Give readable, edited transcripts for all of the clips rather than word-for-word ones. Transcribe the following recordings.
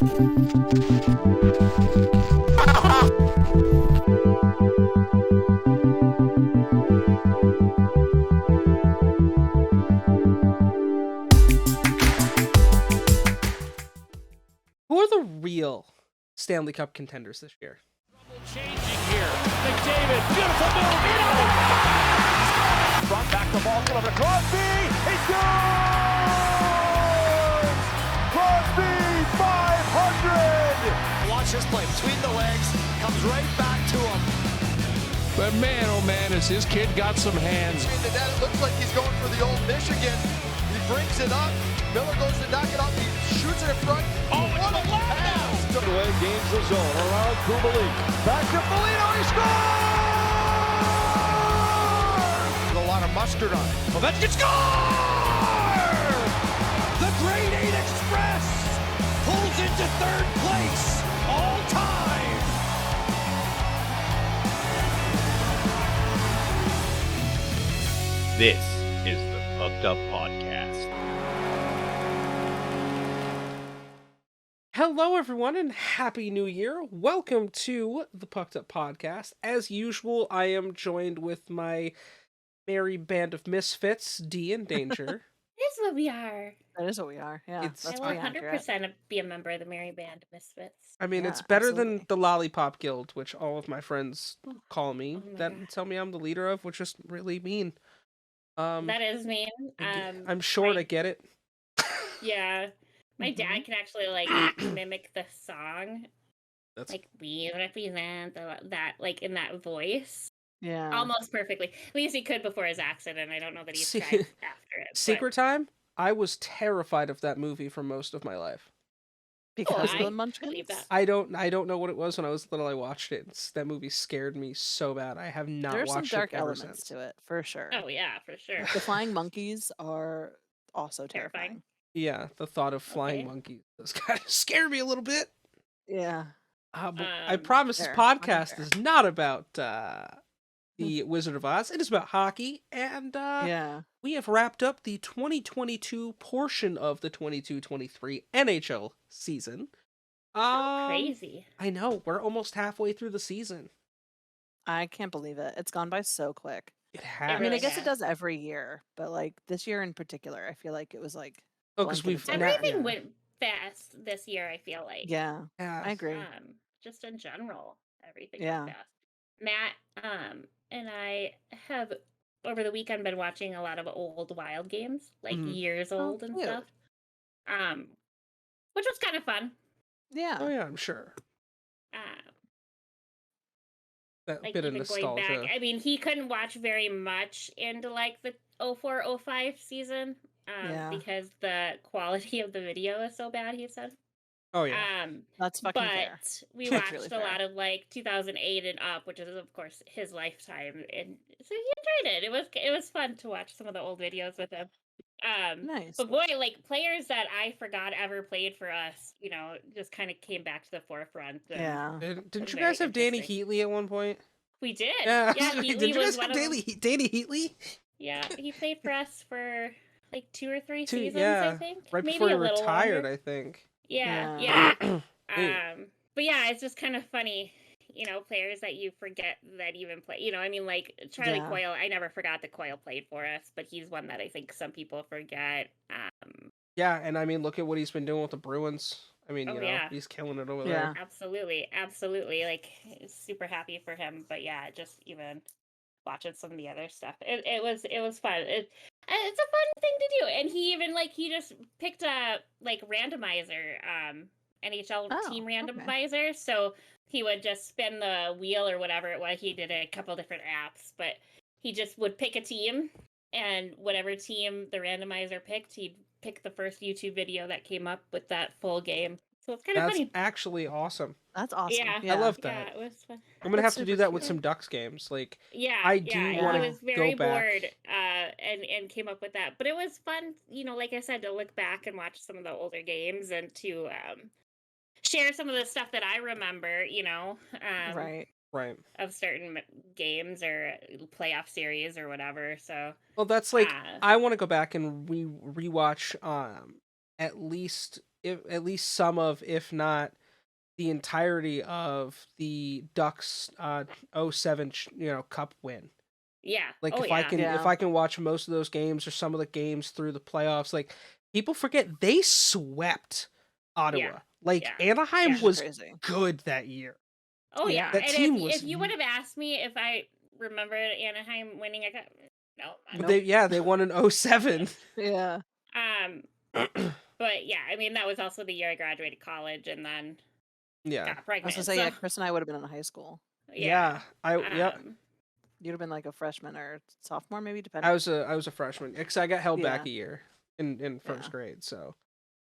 Who are the real Stanley Cup contenders this year? Changing here. McDavid, beautiful move. Front back the ball, over to Crosby. He scores! Crosby, 500! Watch this play between the legs, comes right back to him. But man, oh man, has his kid got some hands. It looks like he's going for the old Michigan. He brings it up. Miller goes to knock it up. He shoots it in front. Oh, what a pass! Away, gains the zone around Kubalik. Back to Foligno. He scores! A lot of mustard on it. Ovechkin score! The Grade 8 Express pulls into third place all time. This is the Pucked Up Podcast. Hello, everyone, and Happy New Year. Welcome to the Pucked Up Podcast. As usual, I am joined with my merry band of misfits, D and Danger. That is what we are. That is what we are. Yeah, It's- I will 100% be a member of the Merry Band of Misfits. I mean, Yeah, it's better absolutely. than the Lollipop Guild, which all of my friends call me, Oh my that God. tell me I'm the leader of, which is really mean. That is mean. I'm short, my- I get it. Yeah. My Mhm. dad can actually like mimic the song. That's Like, we represent that, like in that voice. Yeah. Almost perfectly. At least he could before his accident. I don't know that he Se- tried after it. but- Secret Time. I was terrified of that movie for most of my life. Because I of the believe munchkins. that. I don't know what it was when I was little. I watched it. That movie scared me so bad. I have not There are some watched dark it ever elements since. to it, for sure. Oh, yeah, for sure. The flying monkeys are also Terrifying. terrifying. Yeah, the thought of flying Okay. monkeys does kind of scare me a little bit. Yeah. But I Um, promise this fair. I think podcast fair. is not about the Wizard of Oz. It is about hockey, and Yeah. we have wrapped up the 2022 portion of the 22-23 NHL season. Crazy. I know, we're almost halfway through the season. I can't believe it. It's gone by so quick. It It has. I mean, I really guess has. it does every year, but like this year in particular, I feel like it was like. Oh, because blanket we've of now- Everything yeah. went fast this year, I feel like. Yeah, yeah. I agree. Just in general, everything Yeah. went fast. Matt, and I have over the weekend been watching a lot of old Wild games, like Mhm. years old and cute. stuff. Which was kind of fun. Yeah. Oh yeah, I'm sure. That Like bit of even going nostalgia. back. I mean, he couldn't watch very much into like the 04-05 season. Yeah. Because the quality of the video is so bad, he said. Oh yeah. That's fucking But fair. we That's watched really a fair. lot of like 2008 and up, which is of course his lifetime, and so he enjoyed it. It was fun to watch some of the old videos with him. Nice. But boy, like players that I forgot ever played for us, just kind of came back to the forefront. And Yeah. Didn't you very guys have Danny interesting. Heatley at one point? we did. Yeah. Heatley Did you was guys one have of them. Danny Heatley? Yeah, he played for us for like 2 or 3 Two- seasons, yeah, I think. Right Maybe before he a little retired, longer. I think. Yeah, Yeah. yeah. Wait. But yeah, it's just kind of funny, players that you forget that even play. I mean, like Charlie Yeah. Coyle. I never forgot that Coyle played for us, but he's one that I think some people forget. Yeah, and I mean, look at what he's been doing with the Bruins. I mean, Oh, you know, yeah. he's killing it over Yeah. there. Absolutely. Like, super happy for him. But yeah, just even watching some of the other stuff, it was fun. It's a fun thing to do, and he even he just picked a randomizer, NHL Oh, team okay. randomizer. So he would just spin the wheel or whatever it was. He did a couple different apps, but he just would pick a team, and whatever team the randomizer picked, he'd pick the first YouTube video that came up with that full game. So it's kind of That's funny. actually awesome. That's awesome. Yeah. I love Yeah, that. it was fun. I'm gonna That's have to do super that with cute. some Ducks games. Like, Yeah, I do yeah. wanna He was very go back. bored, and came up with that. But it was fun, like I said, to look back and watch some of the older games and to share some of the stuff that I remember, Right. right. of certain games or playoff series or whatever. So Well, that's like uh, I want to go back and rewatch at least at least some of, if not the entirety of the Ducks 07 cup win. Yeah. Like Oh if Yeah. I can watch most of those games or some of the games through the playoffs, like people forget they swept Ottawa. Yeah. Like Yeah. Anaheim Yeah. was Crazy. good that year. Oh Yeah. yeah. That And team if was you would have asked me if I remembered Anaheim winning, I got no. Nope. they won in 07. Yeah. But yeah, I mean that was also the year I graduated college and then Yeah. got I was pregnant. gonna say, so, yeah, Chris and I would have been in high school. yeah. Yep. You'd have been like a freshman or sophomore, maybe, depending. I was a freshman because I got held back Yeah. a year in first Yeah. grade. So,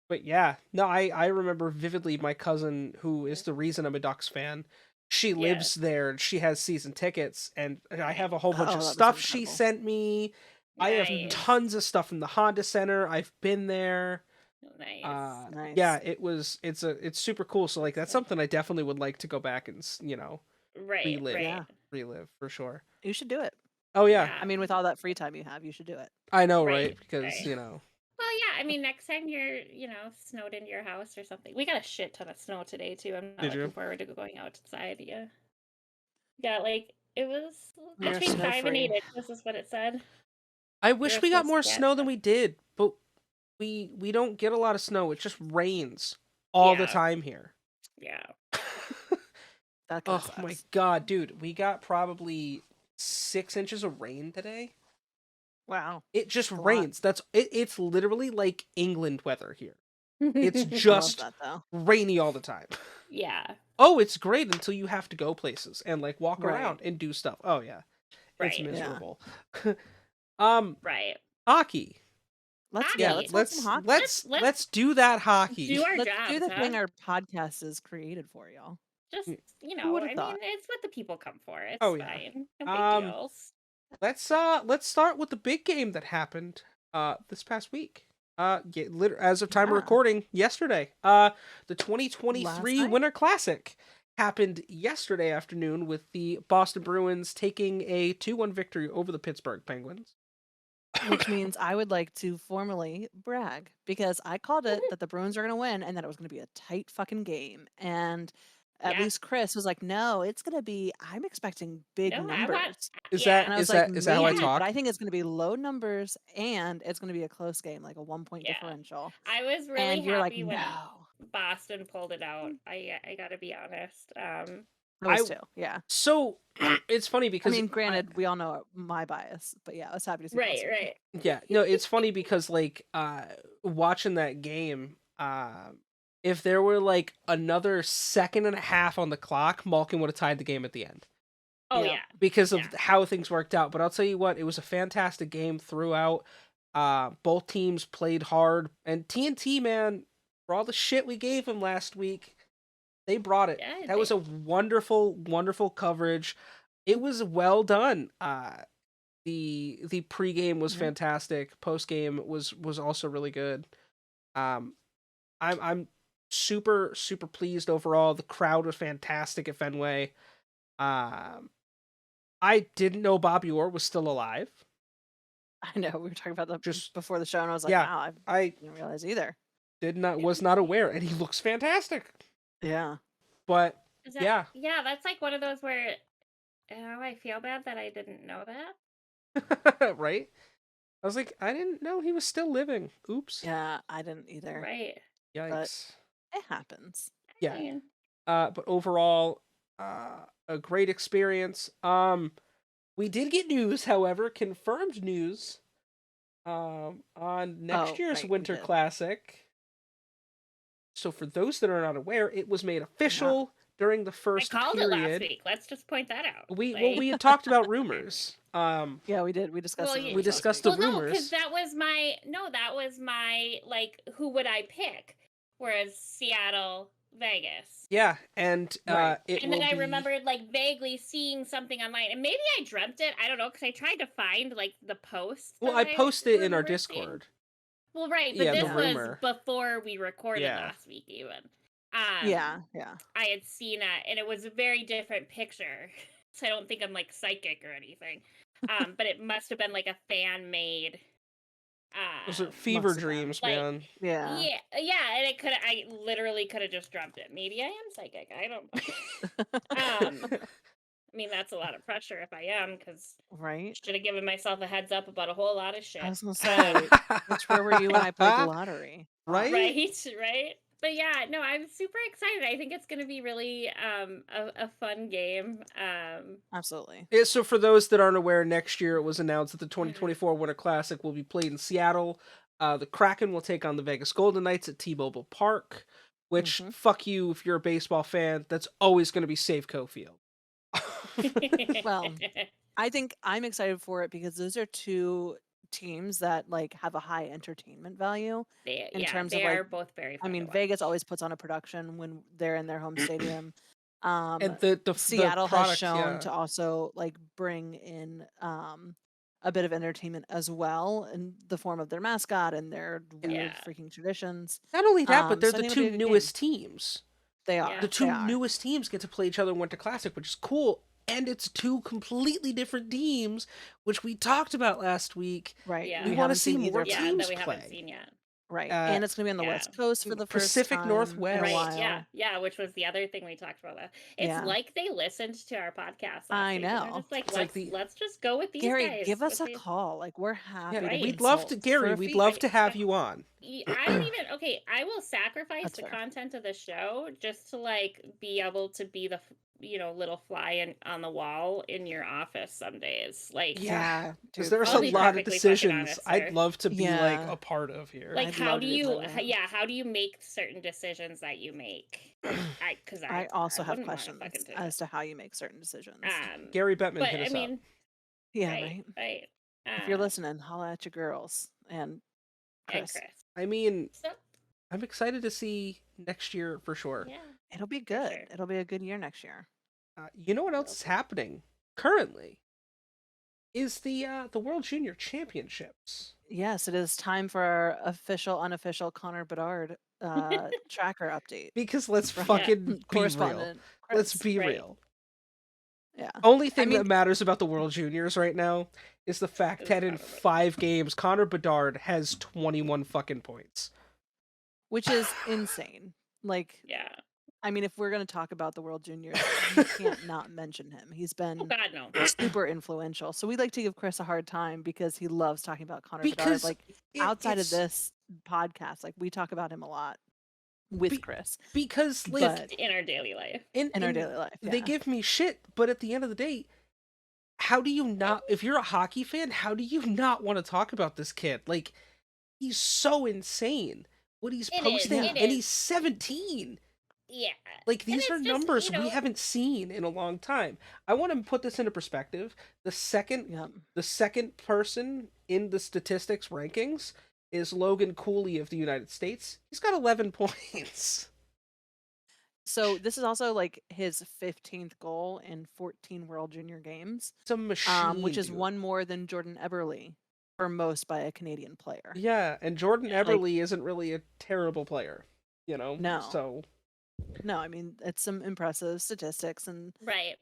but yeah, no, I remember vividly my cousin, who is the reason I'm a Ducks fan. She lives there and she has season tickets, and I have a whole bunch Oh, of that was stuff she incredible. sent me. I have Nice. tons of stuff from the Honda Center. I've been there. Nice. Nice. Yeah, it's super cool. So like that's something I definitely would like to go back and Right. relive. Right. Yeah. relive for sure. You should do it. Oh yeah, I mean, with all that free time you have, you should do it. I know, Right, right? Because right. Well, yeah. I mean, next time you're, snowed into your house or something. We got a shit ton of snow today too. I'm not Did you? looking forward to going outside. Yeah. Yeah, like it was You're between 5 and snow-free. 8 inches. This is what it said. I wish You're we got supposed more to get snow than we did, but we don't get a lot of snow. It just rains all the Yeah. time here. Yeah. That Oh kind of my sucks. god, dude, we got probably 6 inches of rain today. Wow. It just a lot. rains. It's literally like England weather here. It's I love just that though. rainy all the time. Yeah. Oh, it's great until you have to go places and like walk Right. around and do stuff. Oh yeah. It's Right. Yeah. miserable. Right. Hockey. Let's Hockey. yeah, let's talk some hockey. Let's do that hockey. Do our Let's jobs. do the thing huh? our podcast is created for, y'all. Just Who would've I thought? mean, it's what the people come for. It's Oh, yeah. fine. No big deals. Let's start with the big game that happened this past week. As of time of Yeah. recording, yesterday. The Last 2023 night? Winter Classic happened yesterday afternoon with the Boston Bruins taking a 2-1 victory over the Pittsburgh Penguins. Which means I would like to formally brag because I called it that the Bruins are going to win and that it was going to be a tight fucking game. And at Yeah. least Chris was like, "No, it's going to be. I'm expecting big No, I numbers." want. Is yeah. And I that was is like, that is that how I "Maybe, talk? but I think it's going to be low numbers and it's going to be a close game, like a 1-point Yeah. differential." I was really And you're like, happy when "No." Boston pulled it out. I gotta be honest. I was too. Yeah. So it's funny I because mean, granted, we all know my bias, but yeah, I was happy to see. Right. Boston win. Right. yeah, no, it's funny because like watching that game, if there were like another second and a half on the clock, Malkin would have tied the game at the end. Oh Yeah. yeah. Because of Yeah. how things worked out. But I'll tell you what, it was a fantastic game throughout. Both teams played hard, and TNT, man, for all the shit we gave them last week, they brought it. Yeah, That was a wonderful, wonderful coverage. It was well done. The pregame was Yeah. fantastic. Postgame was also really good. I'm super pleased overall. The crowd was fantastic at Fenway. I didn't know Bobby Orr was still alive. I know we were talking about that Just- before the show, and I was like, yeah, "Wow, I I didn't realize either." was not aware, and he looks fantastic. Yeah. But Is that- yeah. Yeah, that's like one of those where I feel bad that I didn't know that. right? I was like, I didn't know he was still living. Oops. Yeah, I didn't either. Right. Yikes. It happens. Yeah. I mean, But overall, a great experience. We did get news, however, confirmed news, on next Oh, year's right, we Winter did. Classic. So for those that are not aware, it was made official during the I first called period. it last week. Let's just point that out. We Like- had talked about rumors. Yeah, we did. We discussed. Well, it yeah, we last discussed week. the well, no, rumors. because that was my like, who would I pick? Whereas Seattle, Vegas. Yeah, and Right. it And will then I be... remembered like vaguely seeing something online, and maybe I dreamt it. I don't know, because I tried to find like the post. Well, that I posted it in our remember seeing. Discord. Well, right, but Yeah, the this was rumor. before we recorded Yeah. last week, even. Yeah. I had seen it, and it was a very different picture. So I don't think I'm like psychic or anything. But it must have been like a fan made Those are fever Most of them. dreams, Like, man. Yeah. yeah, and I literally could have just dreamt it. Maybe I am psychic. I don't know. I mean, that's a lot of pressure if I am, because Right? should have given myself a heads up about a whole lot of shit. I was gonna say, bitch, where were you when I played the lottery? Right? Right. But yeah, no, I'm super excited. I think it's going to be really a fun game. Absolutely. Yeah, so for those that aren't aware, next year it was announced that the 2024 Winter Classic will be played in Seattle. The Kraken will take on the Vegas Golden Knights at T-Mobile Park, which, fuck you if you're a baseball fan, that's always going to be Safeco Field. Well, I think I'm excited for it because those are two teams that like have a high entertainment value in terms they of like, are both very fun I mean, to Vegas watch. always puts on a production when they're in their home stadium. And the Seattle product, has shown yeah. to also like bring in a bit of entertainment as well in the form of their mascot and their weird freaking traditions. Not only that, but they're so I the think it'll be two a good game. newest teams. They are. The two They are. newest teams get to play each other in Winter Classic, which is cool. And it's two completely different teams, which we talked about last week. Right. Yeah. We We want to haven't see seen either more of them. teams that we play. haven't seen yet. Right. And it's going to be on the West Coast for the Pacific first time Northwest. in a Right, while. yeah, which was the other thing we talked about. It's Yeah. like they listened to our podcast last I week, and they're know. just like, It's like the- let's just go with these Gary, guys. give us with a these- call. Like, we're happy to right. We'd love to, consult Gary, for a we'd fee. love to have you on. I don't even okay. I will sacrifice That's the fair. content of the show just to like be able to be the little fly on the wall in your office some days. Like Yeah, because dude, there's I'll a be lot of perfectly fucking decisions honest, I'd sir. love to be like Yeah. a part of here. like I'd how love do to be you part of that. how do you make certain decisions that you make? Because I also have wouldn't wanna questions fucking do as it. to how you make certain decisions. Gary Bettman But hit I us mean, up. Yeah, right. right. If you're listening, holla at your girls and and Chris. Chris. I mean, So, I'm excited to see next year for sure. yeah. It'll be good. sure. It'll be a good year next year. You know what else is happening currently? Is the World Junior Championships. Yes, it is time for our official, unofficial Connor Bedard tracker update. Because let's from fucking be real. correspondent Let's Chris. be Right. real. Yeah. Only thing mean- that matters about the World Juniors right now is the fact Is that in Connor Bedard. 5 games, Connor Bedard has 21 fucking points. Which is insane. Like, Yeah. I mean, if we're going to talk about the World Juniors, you can't not mention him. He's Oh been God, no. super influential. So we like to give Chris a hard time because he loves talking about Connor Bedard. Because Like, outside of this podcast, like, we talk about him a lot with Be- Chris Because like But- In our daily life. in our daily life. they yeah. give me shit, but at the end of the day, how do you not, if you're a hockey fan, how do you not want to talk about this kid? Like, he's so insane. What he's It is, posting, it and is. he's 17. Yeah. Like, And these it's are just, numbers we haven't seen in a long time. I want to put this into perspective. The second person in the statistics rankings is Logan Cooley of the United States. He's got 11 points. So this is also like his 15th goal in 14 World Junior games, It's a machine, which is dude. one more than Jordan Eberle for most by a Canadian player. Yeah, and Jordan Yeah. Eberle isn't really a terrible player, you know? No. So, No, I mean, it's some impressive statistics, and Right.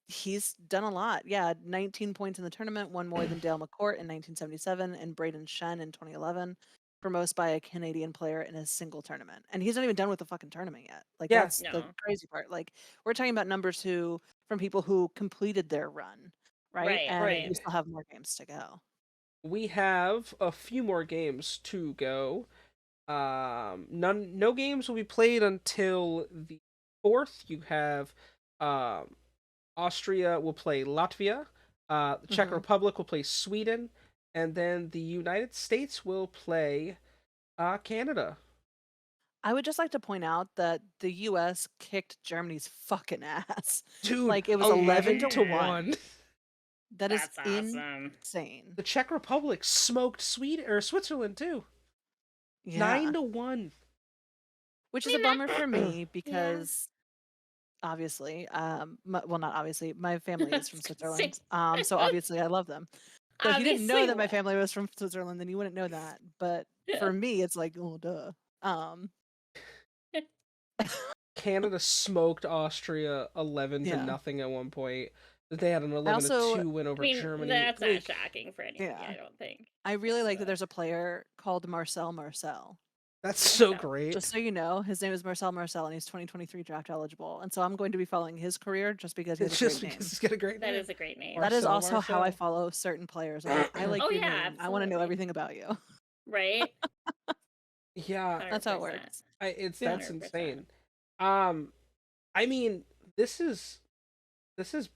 he's done a lot. Yeah, 19 points in the tournament, one more than Dale McCourt in 1977 and Braden Shen in 2011 for most by a Canadian player in a single tournament. And he's not even done with the fucking tournament yet. Like, Yeah. that's the No. crazy part. Like, we're talking about numbers from people who completed their run, right? Right, And right. we still have more games to go. we have a few more games to go. No games will be played until the 4th. You have Austria will play Latvia, the Czech Mhm. Republic will play Sweden, and then the United States will play Canada. I would just like to point out that the US kicked Germany's fucking ass. Dude, Like, it was 11 to 1. That is That's awesome. insane. The Czech Republic smoked Switzerland too. Yeah. 9-1. Which I is a mean, bummer for me because obviously, well, not obviously, my family is from Switzerland. So obviously I love them. But if you didn't know Obviously that my what? family was from Switzerland, then you wouldn't know that. But for me, it's like, oh, duh. Canada smoked Austria 11 to Yeah. nothing at one point. that they had an 11-2 win over I mean, Germany. that's not Like, shocking for anybody, Yeah. I don't think. I really like that there's a player called Marcel. that's so So, great. Just so you know, his name is Marcel, and he's 2023 draft eligible. And so I'm going to be following his career just because he has It's a just great because name. he's got a great that name. is a great name. That is Marcel, also how I Marcel. follow certain players. I'm like, I like Oh, your yeah, name. I want to know absolutely. everything about you. Right? Yeah, That's how it 100%. works. that's 100%. insane. I mean, this is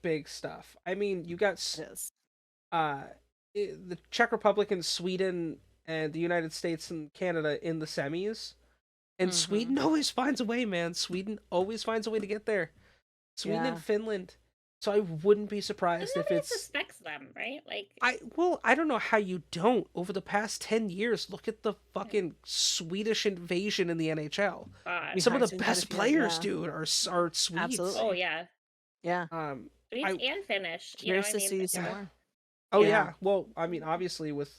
big stuff. I mean, you got It is. the Czech Republic and Sweden and the United States and Canada in the semis. And Sweden always finds a way, man. Sweden always finds a way to get there. Sweden Yeah. and Finland. So I wouldn't be surprised if Nobody it's suspects them, right? Like, I don't know how you don't. Over the past 10 years, look at the fucking Swedish invasion in the NHL. God. Some of the seen quite a best few, players, yeah. dude, are Swedes. Absolutely. Oh, yeah. Yeah. Swedes I- and Finnish. Curious to see yeah. some more. Oh Yeah. yeah. Well, I mean, obviously with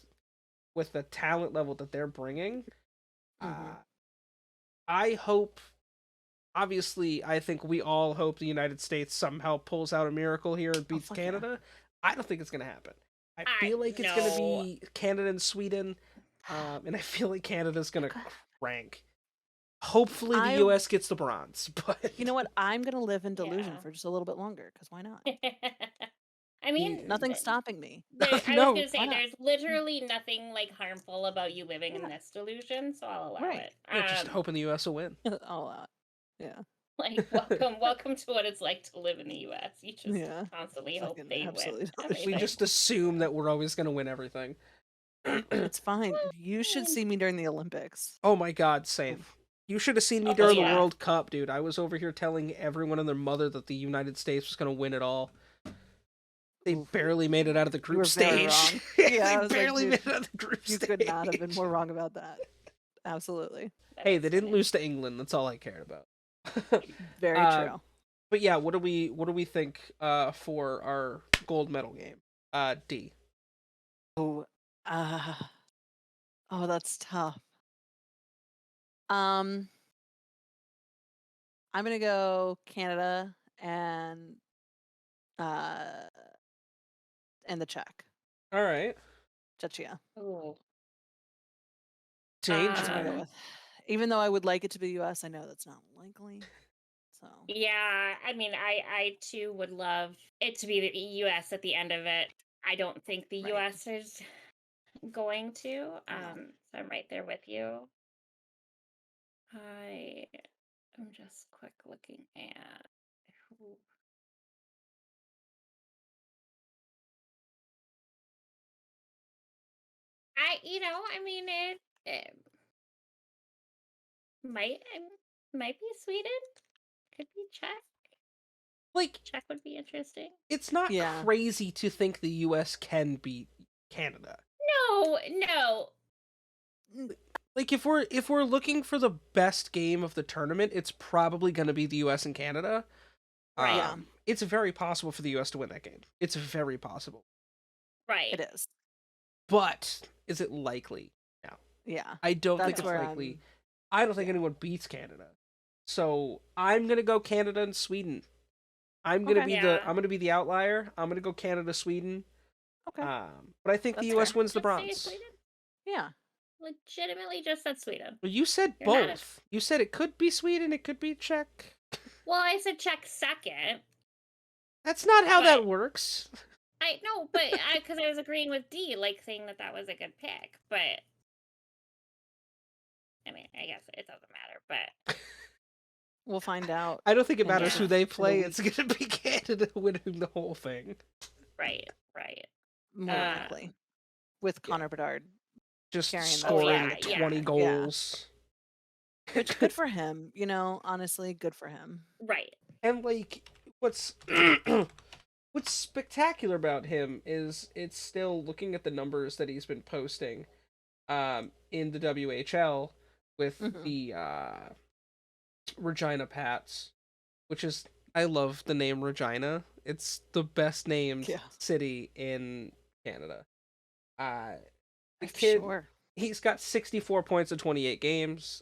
the talent level that they're bringing, I hope. Obviously, I think we all hope the United States somehow pulls out a miracle here and beats fuck yeah. Canada. I don't think it's gonna happen. I I feel like it's gonna know. be Canada and Sweden, and I feel like Canada's gonna crank. Hopefully, the I- U.S. gets the bronze, but You know what? I'm going to live in delusion Yeah. for just a little bit longer because why not? I mean, Nothing's stopping me. I No, was gonna say why not? there's literally nothing like harmful about you living in Yeah. this delusion, so I'll allow Right. it. Yeah, just hoping the U.S. will win. Oh, yeah. Like welcome to what it's like to live in the U.S. You just Yeah. constantly hope Fucking they absolutely win. delicious. We everything. just assume that we're always gonna win everything. It's fine. You should see me during the Olympics. Oh my God, same. You should have seen me Oh, during yeah. the World Cup, dude. I was over here telling everyone and their mother that the United States was going to win it all. They barely made it out of the You were group very stage. wrong. Yeah, Yeah, I they was like, barely dude, made it out of the group You stage. could not have been more wrong about that. Absolutely. Hey, they didn't lose to England. That's all I cared about. Very true. But yeah, what do we think for our gold medal game? D. Oh, that's tough. I'm gonna go Canada and the Czech. All right. Czechia. Ooh. Danger. That's what I go with. Even though I would like it to be US, I know that's not likely. So Yeah, I mean, I too would love it to be the U.S. at the end of it. I don't think the Right. U.S. is going to. No. So I'm right there with you. I'm just quick looking at who. I mean, it might be Sweden, could be Czech. Like, Czech would be interesting. it's not Yeah. crazy to think the U.S. can beat Canada. No. Like, if we're looking for the best game of the tournament, it's probably going to be the U.S. and Canada. Right. Yeah. It's very possible for the U.S. to win that game. It's very possible. Right. It is. But is it likely? No. Yeah. I don't think That's it's where likely. I don't think anyone beats Canada. So I'm gonna go Canada and Sweden. I'm gonna Okay. be Yeah. I'm gonna be the outlier. I'm gonna go Canada, Sweden. Okay. But I think the That's U.S. fair. wins the Let's say bronze. Sweden. Yeah. Legitimately just said Sweden. Well, you said You're not a- both. You said it could be Sweden, it could be Czech. Well, I said Czech second. That's not how that But- works. I know, but because I was agreeing with D, like saying that was a good pick. But I mean, I guess it doesn't matter. But We'll find out. I don't think it Yeah. matters who they For the play. week. It's gonna be Canada winning the whole thing. right. More likely. With Connor Bedard. Just Carrying that scoring flag. Yeah, 20 yeah. goals. Which good for him. You know, honestly, good for him. Right. And like, what's what's spectacular about him is it's still looking at the numbers that he's been posting, in the WHL with Mhm. the Regina Pats, which is I love the name Regina. It's the best named Yeah. city in Canada. The I'm kid, sure. he's got 64 points in 28 games.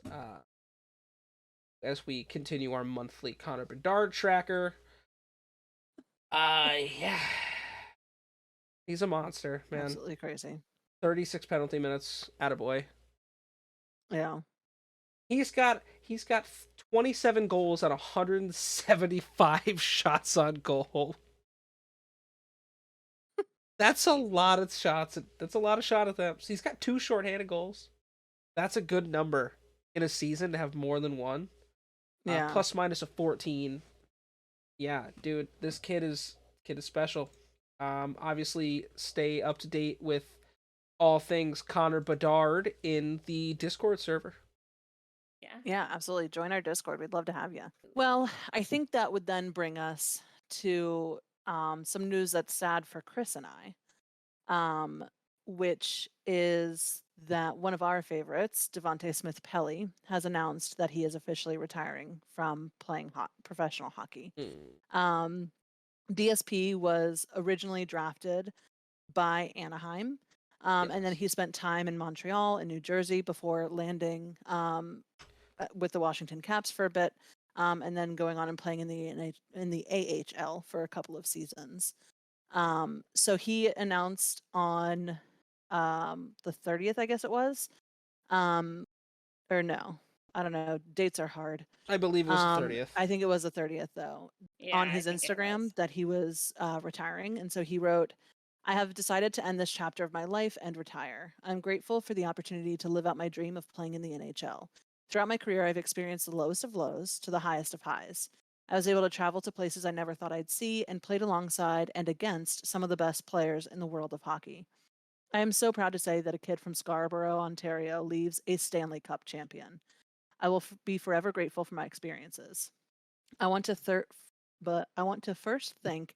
As we continue our monthly Connor Bedard tracker. Yeah. He's a monster, man. Absolutely crazy. 36 penalty minutes, attaboy. Yeah. He's got 27 goals on 175 shots on goal. That's a lot of shots. That's a lot of shot attempts. He's got 2 shorthanded goals. That's a good number in a season to have more than one. Yeah. Plus minus a 14. Yeah, dude, this kid is special. Obviously, stay up to date with all things Connor Bedard in the Discord server. Yeah. Yeah, absolutely. Join our Discord. We'd love to have you. Well, I think that would then bring us to some news that's sad for Chris and I, which is that one of our favorites, Devonte Smith-Pelly, has announced that he is officially retiring from playing professional hockey. DSP was originally drafted by Anaheim, and then he spent time in Montreal and New Jersey before landing with the Washington Caps for a bit, and then going on and playing in the AHL for a couple of seasons. So he announced on the 30th, I guess it was, or no, I don't know. Dates are hard. I believe it was the 30th. I think it was the 30th, though, Yeah, on I his think it Instagram was. that he was retiring. And so he wrote, I have decided to end this chapter of my life and retire. I'm grateful for the opportunity to live out my dream of playing in the NHL. Throughout my career, I've experienced the lowest of lows to the highest of highs. I was able to travel to places I never thought I'd see and played alongside and against some of the best players in the world of hockey. I am so proud to say that a kid from Scarborough, Ontario, leaves a Stanley Cup champion. I will be forever grateful for my experiences. I want to first thank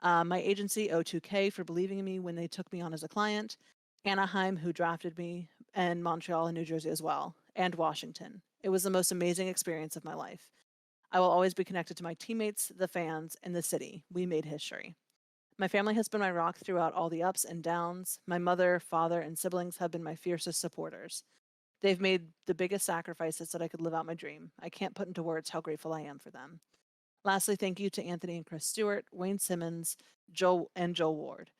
my agency O2K for believing in me when they took me on as a client, Anaheim who drafted me, and Montreal and New Jersey as well, and Washington. It was the most amazing experience of my life. I will always be connected to my teammates, the fans, and the city. We made history. My family has been my rock throughout all the ups and downs. My mother, father, and siblings have been my fiercest supporters. They've made the biggest sacrifices that I could live out my dream. I can't put into words how grateful I am for them. Lastly, thank you to Anthony and Chris Stewart, Wayne Simmons, Joe Ward.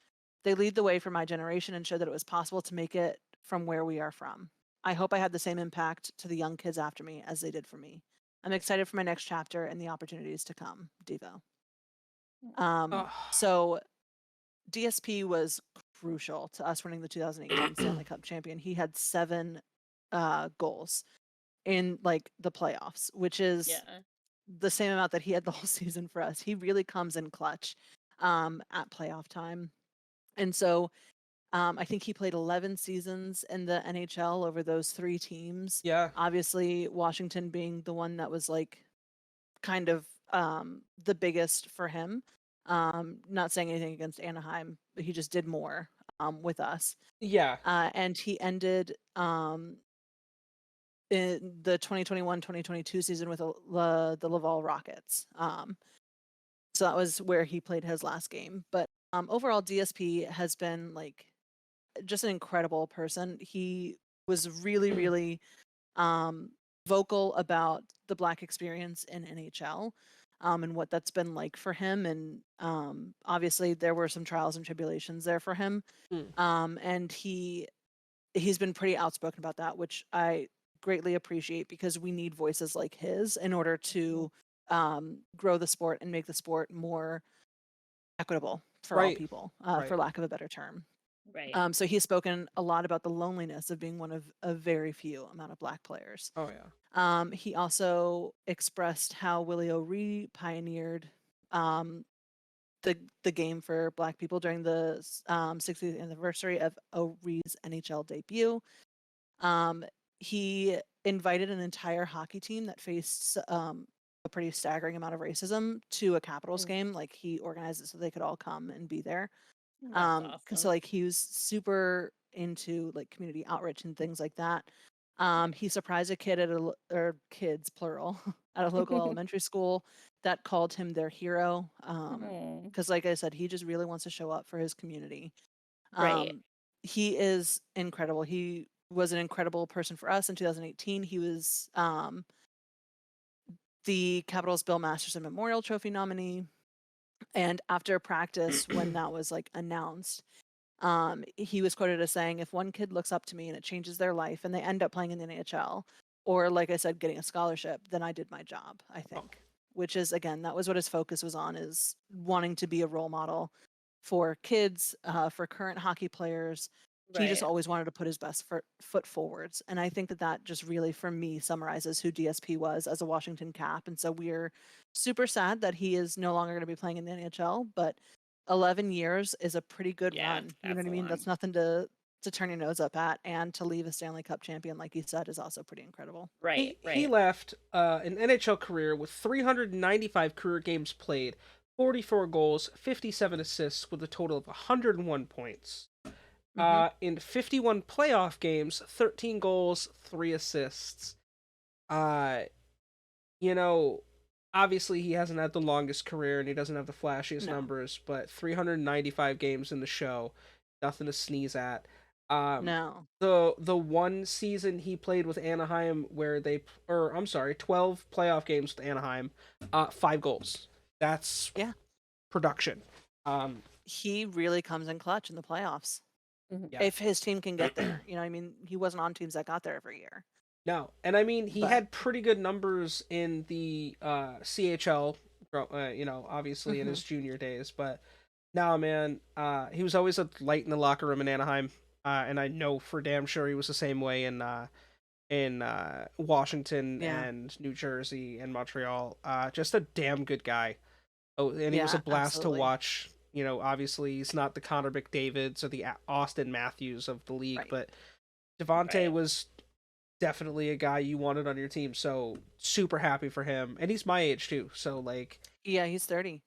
They lead the way for my generation and showed that it was possible to make it from where we are from. I hope I had the same impact to the young kids after me as they did for me. I'm excited for my next chapter and the opportunities to come. Devo. So DSP was crucial to us winning the 2018 Stanley Cup champion. He had 7 goals in like the playoffs, which is the same amount that he had the whole season for us. He really comes in clutch at playoff time. And so I think he played 11 seasons in the NHL over those 3 teams. Yeah. Obviously, Washington being the one that was like kind of the biggest for him. Not saying anything against Anaheim, but he just did more with us. Yeah. And he ended in the 2021-2022 season with the Laval Rockets. So that was where he played his last game. But overall, DSP has been like just an incredible person. He was really, really vocal about the Black experience in NHL and what that's been like for him. And obviously, there were some trials and tribulations there for him. And he's been pretty outspoken about that, which I greatly appreciate because we need voices like his in order to grow the sport and make the sport more equitable for all people, for lack of a better term. Right. So he's spoken a lot about the loneliness of being one of a very few amount of Black players. Oh yeah. He also expressed how Willie O'Ree pioneered the game for Black people during the 60th anniversary of O'Ree's NHL debut. He invited an entire hockey team that faced a pretty staggering amount of racism to a Capitals game. Like he organized it so they could all come and be there. Awesome. So like he was super into like community outreach and things like that. He surprised a kid or kids plural at a local elementary school that called him their hero. Because like I said, he just really wants to show up for his community. Right. He is incredible. He was an incredible person for us in 2018. He was the Capitals Bill Masterson Memorial Trophy nominee. And after practice, when that was like announced, he was quoted as saying, "If one kid looks up to me and it changes their life and they end up playing in the NHL, or like I said, getting a scholarship, then I did my job," I think. Which is, again, that was what his focus was on, is wanting to be a role model for kids, for current hockey players. He just Right. always wanted to put his best foot forwards. And I think that that just really, for me, summarizes who DSP was as a Washington Cap. And so we're super sad that he is no longer going to be playing in the NHL, but 11 years is a pretty good Yeah, run. You know what that's I a mean? long. That's nothing to turn your nose up at. And to leave a Stanley Cup champion, like you said, is also pretty incredible. Right, He right. left an NHL career with 395 career games played, 44 goals, 57 assists, with a total of 101 points. hmm In 51 playoff games, 13 goals, 3 assists. Uh, you know, obviously he hasn't had the longest career and he doesn't have the flashiest No, numbers, but 395 games in the show, nothing to sneeze at. Um, no. the one season he played with Anaheim where they, or I'm sorry, 12 playoff games with Anaheim, 5 goals. That's Yeah. production. Um, He really comes in clutch in the playoffs. Mhm. yeah. If his team can get there. You know what I mean? He wasn't on teams that got there every year. No, and I mean he But had pretty good numbers in the CHL. Obviously in hmm his junior days, but no, man, he was always a light in the locker room in Anaheim, and I know for damn sure he was the same way in Washington yeah, and New Jersey and Montreal. Just a damn good guy. Oh, and he was a yeah, blast to absolutely. watch. Obviously he's not the Connor McDavids or the Austin Matthews of the league, Right. but Devontae Right. was definitely a guy you wanted on your team. So super happy for him, and he's my age too. Yeah, he's 30.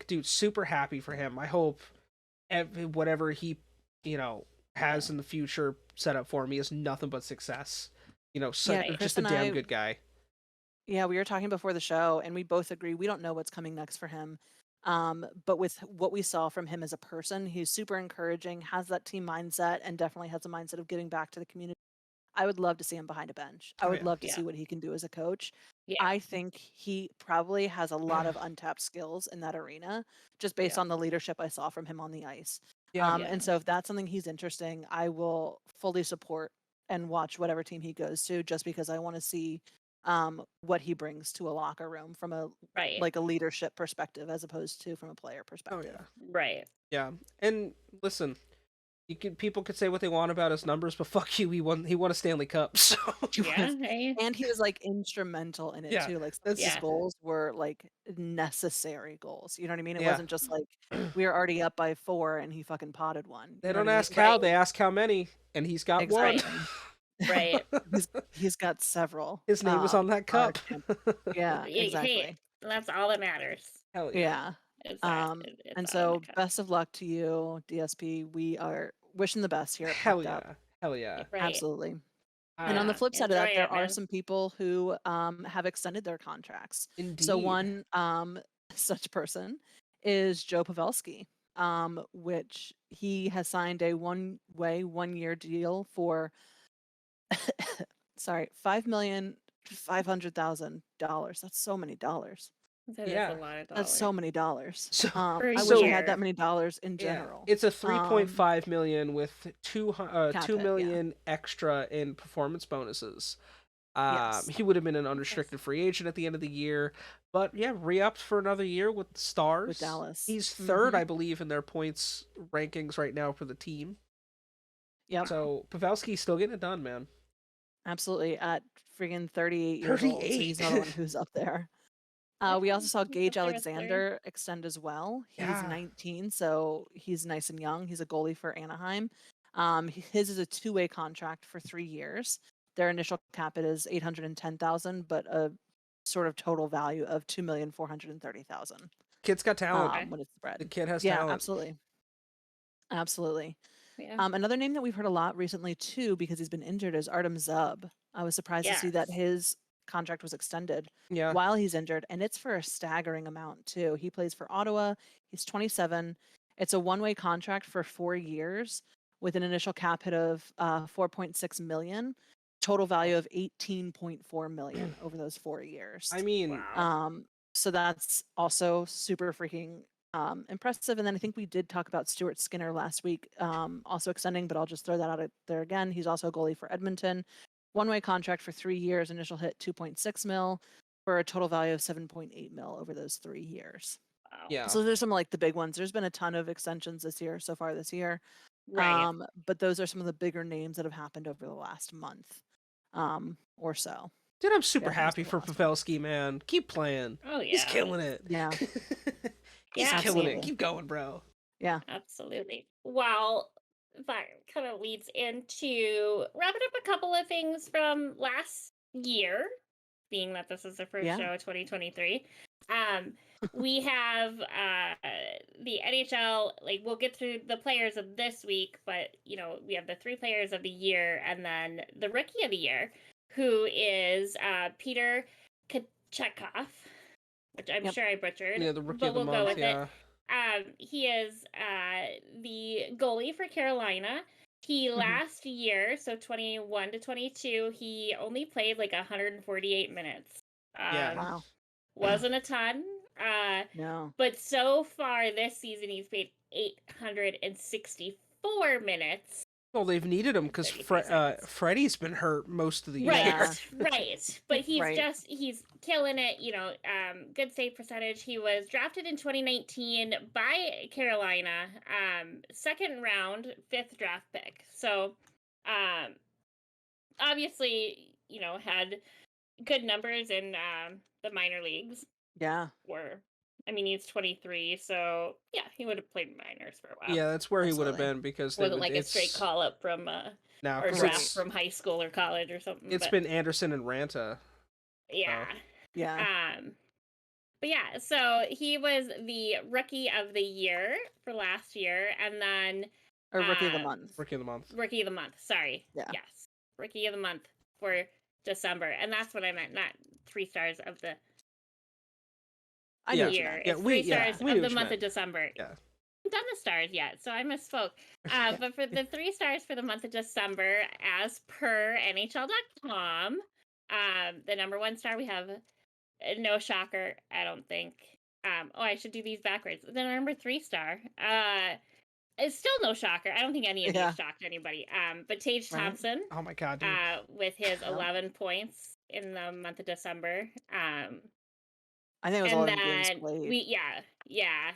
Dude, super happy for him. I hope whatever he, you know, Yeah. has in the future set up for me is nothing but success. Yeah, Right. Just Chris a and damn I, good guy. yeah, we were talking before the show, and we both agree we don't know what's coming next for him. But with what we saw from him as a person, he's super encouraging, has that team mindset, and definitely has a mindset of giving back to the community. I would love to see him behind a bench. I Oh would yeah, love to Yeah. see what he can do as a coach. Yeah. I think he probably has a lot of untapped skills in that arena, just based Yeah. on the leadership I saw from him on the ice. yeah. Yeah. And so if that's something he's interesting, I will fully support and watch whatever team he goes to, just because I want to see what he brings to a locker room from a Right. like a leadership perspective as opposed to from a player Oh perspective. yeah, Right. yeah. And listen, people could say what they want about his numbers, but fuck you, he won a Stanley Cup. So Yeah. Hey. And he was like instrumental in it yeah, too. Like some of his that's Yeah. goals were like necessary goals. You know what I mean? It yeah. wasn't just like we were already up by 4 and he fucking potted one. They You know don't what I mean? ask how, Right. they ask how many, and he's got one. Exactly. Right. He's got several. His name was on that cup. Yeah, Hey, exactly. that's all that matters. Hell yeah. Yeah. It's that. It's And all in so the cup. best of luck to you, DSP. We are wishing the best here at Hell Pucked Up. yeah. Hell yeah. Right. Absolutely. And on the Yeah. flip side of that, Enjoy there it, are man. some people who have extended their contracts. Indeed. So one such person is Joe Pavelski, which he has signed a one-year deal for sorry, $5,500,000. That's so many dollars. That is Yeah. a lot of That's dollars. so many dollars. So Per I wish I year. had that many dollars in yeah, general. it's a 3.5 million with Cap 2 it, million extra in performance bonuses. Yes. He would have been an unrestricted free agent at the end of the year, but yeah, re-upped for another year with the Stars. With Dallas. He's third, Mhm. I believe, in their points rankings right now for the team. Yep. So Pavelski's still getting it done, man. Absolutely. At friggin' 38 years old. So he's 38. another one who's up there. We also saw He's up Gage there with 30. Alexander extend as well. He's Yeah. 19, so he's nice and young. He's a goalie for Anaheim. His is a two-way contract for 3 years. Their initial cap it is 810,000, but a sort of total value of 2,430,000. Kid's got talent. Okay. When it's spread. The kid has Yeah, talent. absolutely. Absolutely. Yeah. Another name that we've heard a lot recently too, because he's been injured, is Artem Zub. I was surprised to see that Yes. his contract was extended Yeah. while he's injured, and it's for a staggering amount too. He plays for Ottawa. He's 27. It's a one-way contract for 4 years with an initial cap hit of 4.6 million, total value of 18.4 million over those 4 years. I mean, Wow. So that's also super freaking impressive. And then I think we did talk about Stuart Skinner last week, also extending, but I'll just throw that out there again. He's also a goalie for Edmonton. One-way contract for 3 years, initial hit 2.6 mil for a total value of 7.8 mil over those 3 years. Wow. Yeah. So there's some like the big ones. There's been a ton of extensions so far this year. Right. But those are some of the bigger names that have happened over the last month or so. Dude, I'm super Yeah, happy that's for awesome. Pavelski, man. Keep playing. Oh yeah. He's killing it. Yeah. He's Yeah, killing it. absolutely. Keep going, bro. Yeah. Absolutely. Well, that kind of leads into wrapping up a couple of things from last year, being that this is the first Yeah. show of 2023. We have the NHL, like we'll get through the players of this week, but we have the 3 players of the year and then the rookie of the year, who is Peter Kachekov, which I'm Yep. sure I butchered. Yeah, the rookie but of the we'll month. go with Yeah. it. He is the goalie for Carolina. He last year, so 21 to 22, he only played like 148 minutes. Yeah. Wow. Wasn't a ton. No. But so far this season, he's played 864 minutes. Well, they've needed him because 33 seconds. Freddie's been hurt most of the Right, year. right. But he's Right. he's killing it, good save percentage. He was drafted in 2019 by Carolina, second round, 5th draft pick. So, obviously, had good numbers in the minor leagues. Yeah. He's 23, so yeah, he would have played minors for a while. Yeah, that's where he would have Absolutely. been because Wasn't like a straight it's call up from now or 'cause draft from high school or college or something. it's but, been Anderson and Ranta. yeah. Yeah. But yeah, so he was the rookie of the year for last year, and then Or rookie of the month. Rookie of the month. rookie of the month. Sorry. Yeah. Yes, rookie of the month for December, and that's what I meant, not 3 stars of the I know Yeah. what you year. meant. Yeah, It's we- 3 yeah, stars we knew of the what you month of meant. December. Yeah. I haven't done the stars yet, so I misspoke. But for the 3 stars for the month of December, as per NHL.com, the number 1 star we have, no shocker, I don't think. I should do these backwards. The number 3 star, it's still no shocker. I don't think any of Yeah. these shocked anybody. But Tage Right. Thompson, Oh my god, dude. with his Yeah. 11 points in the month of December. I think it was And 11 games then played. yeah.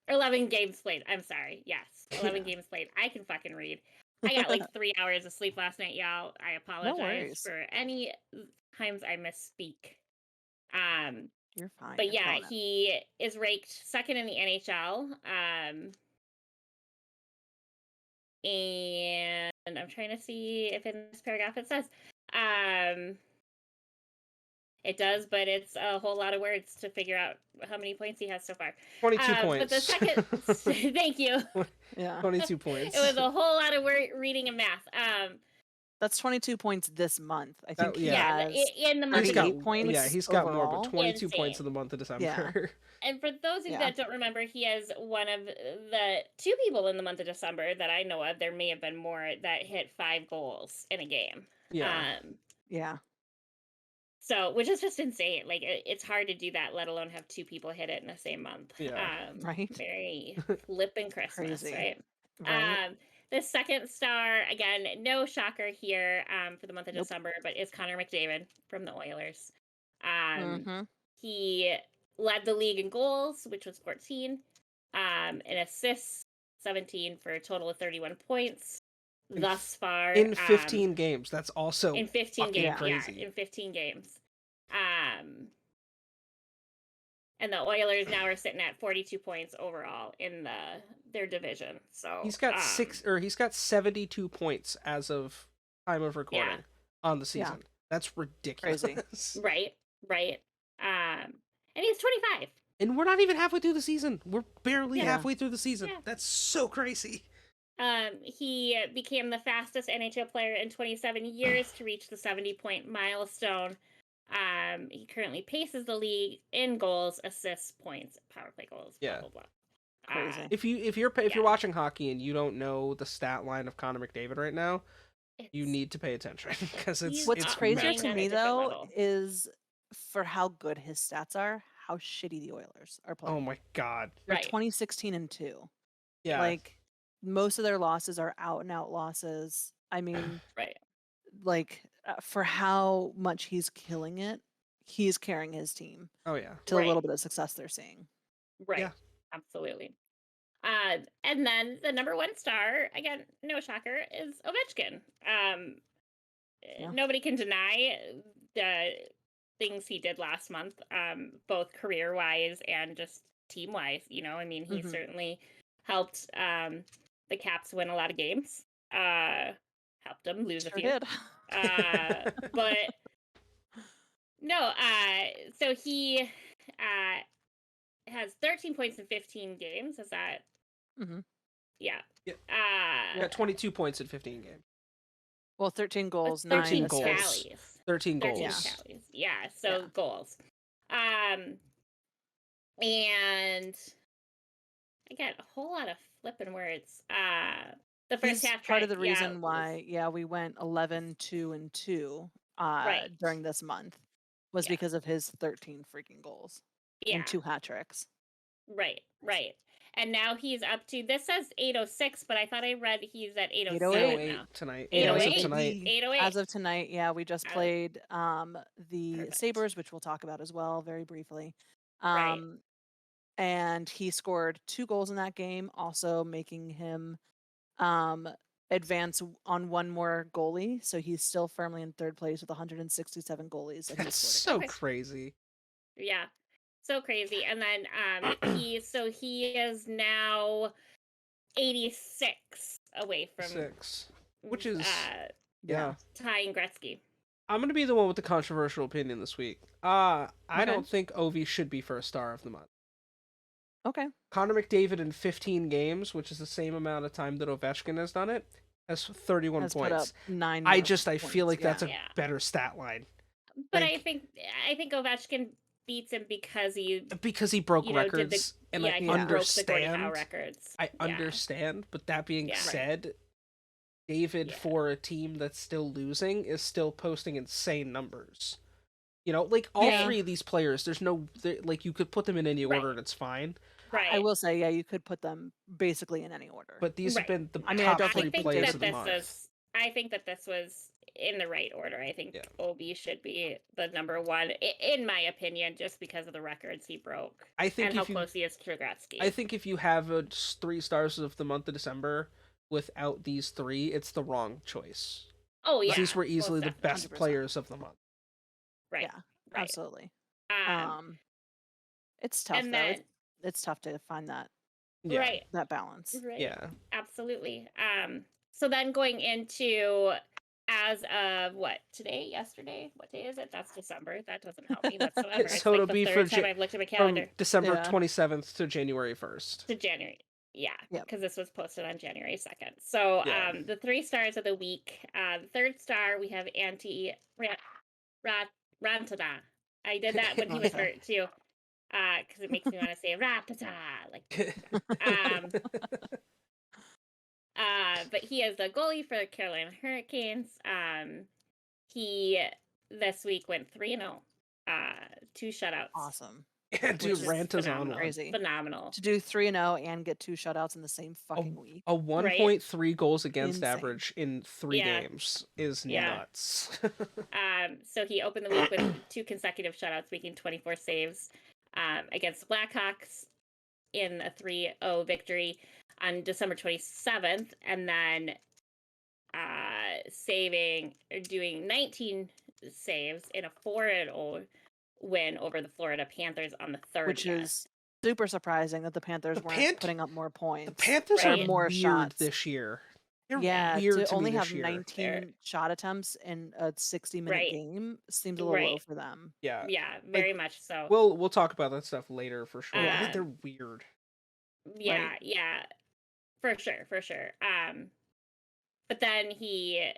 11 games played. I'm sorry. Yes. 11 games played. I can fucking read. I got like 3 hours of sleep last night, y'all. I apologize worries. for any times I misspeak. You're fine. But you're yeah, killing it. he is ranked 2nd in the NHL. And I'm trying to see if in this paragraph it says. It does, but it's a whole lot of words to figure out how many points he has so far. 22 But points. the second, thank you. Yeah. 22 points. It was a whole lot of reading and math. That's 22 points this month. I think he Yeah, has in the month. He's of got 38 points Yeah, he's got more, overall. but 22 points Insane. in the month of December. Yeah. And for those of you Yeah. that don't remember, he is one of the 2 people in the month of December that I know of. There may have been more that hit 5 goals in a game. Yeah. Yeah. So, which is just insane. Like, it's hard to do that, let alone have 2 people hit it in the same month. Right. Very flippin' Christmas, Crazy. right? Right. The second star, again, no shocker here for the month of Nope. December, but is Connor McDavid from the Oilers. Mhm. He led the league in goals, which was 14, and assists 17 for a total of 31 points thus far. In 15 games. That's also in 15 fucking games, crazy. yeah, in 15 games. And the Oilers now are sitting at 42 points overall in their division. So He's got he's got 72 points as of time of recording on the season. That's ridiculous. right. And he's 25. And we're not even halfway through the season. We're barely Yeah. halfway through the season. Yeah. That's so crazy. He became the fastest NHL player in 27 years to reach the 70-point milestone. He currently paces the league in goals, assists, points, power play goals, blah, Yeah. blah, blah. Crazy. If you're watching hockey and you don't know the stat line of Connor McDavid right now, you need to pay attention because it's He's What's it's crazier playing massive. to on a me different though level. is for how good his stats are, how shitty the Oilers are Oh playing. my god. They're Right. 20-16-2. Yeah. Like, most of their losses are out and out losses. I mean, Right. like, for how much he's killing it, he's carrying his team Oh yeah. to the little Right. bit of success they're seeing. Right. Yeah. Absolutely. And then the number one star, again, no shocker, is Ovechkin. Yeah. Nobody can deny the things he did last month, both career wise and just team wise. You know, I mean, he Mhm. certainly helped the Caps win a lot of games. Helped them lose a Sure few. did. But no, so he has 13 points in 15 games. Is that? Mhm. Yeah. Yeah. Got 22 points in 15 games. Well, 13 goals, 13 9 goals. assists. Tallies. 13 13 goals. tallies. Yeah, so Yeah. goals. And again, a whole lot of flipping words. The first He's half part of tried, the reason why, we went 11-2-2 Right. during this month was Yeah. because of his 13 freaking goals Yeah, and 2 hat tricks. right. And now he's up to, this says 806, but I thought I read he's at 807 808 now. tonight. 808? As of tonight. 808. As of tonight, yeah, we just As- played the Perfect. Sabres, which we'll talk about as well very briefly. Right. And he scored 2 goals in that game, also making him advance on one more goalie. So he's still firmly in third place with 167 goalies that he's That's scored so against. crazy. Yeah. So crazy. And then he is now 86 away from 6. Which is Yeah. tying Gretzky. I'm gonna be the one with the controversial opinion this week. I Okay. don't think Ovi should be first star of the month. Okay. Connor McDavid in 15 games, which is the same amount of time that Ovechkin has done it, has 31 Has put up points. 9 I more feel like points, that's a Yeah. better stat line. But Like- I think Ovechkin beats him because he because he broke did the records, and I he broke the Gordie understand. Howe records. I Yeah. understand, but that being Yeah. Right. said, David, Yeah. for a team that's still losing, is still posting insane numbers. You know, like all Yeah. 3 of these players, like you could put them in any Right. order and it's fine. Right. I will say, yeah, you could put them basically in any order. But these have Right. been the I mean, I top don't 3 think players that of the this month. I think that this was in the right order. I think Yeah. Obi should be the number one, in my opinion, just because of the records he broke I think and how if you, close he is to Gretzky. I think if you have a 3 stars of the month of December without these 3, it's the wrong choice. Oh yeah, These were most easily the definitely. best 100%. players of the month. Right. Yeah, Right. absolutely. Um, It's tough and though. then It's tough to find that Yeah. right, balance. right, Yeah. absolutely. So then going into, as of what, yesterday? What day is it? That's December. That doesn't help me whatsoever. It's So like it'll the be third for time I've looked at my From calendar. December Yeah. 27th to January 1st. To January. Yeah, Yep. because this was posted on January 2nd. So Yeah. the 3 stars of the week. The third star, we have Antti Rantada. I did that when he was Okay. hurt too, because it makes me want to say Ratata. Like, but he is the goalie for the Carolina Hurricanes. He this week went 3-0, 2 shutouts. Awesome. Yeah, dude, Which is Rant is on phenomenal. one. Crazy. Phenomenal. To do 3-0 and get 2 shutouts in the same fucking week. A 1.3 goals against Insane. average in 3 Yeah. games is Yeah. nuts. So he opened the week with 2 consecutive shutouts, making 24 saves against the Blackhawks in a 3-0 victory on December 27th, and then doing 19 saves in a 4-0 win over the Florida Panthers on the 30th. Which is super surprising that the Panthers The weren't putting up more points. The Panthers Right. are More weird shots. this year. They're Yeah, weird to to only me have this year. 19 shot attempts in a 60-minute Right. game seems a little low Right. for them. Yeah. Yeah, very much so. We'll talk about that stuff later for sure. Yeah. But they're weird. Yeah, yeah, for sure. But then he,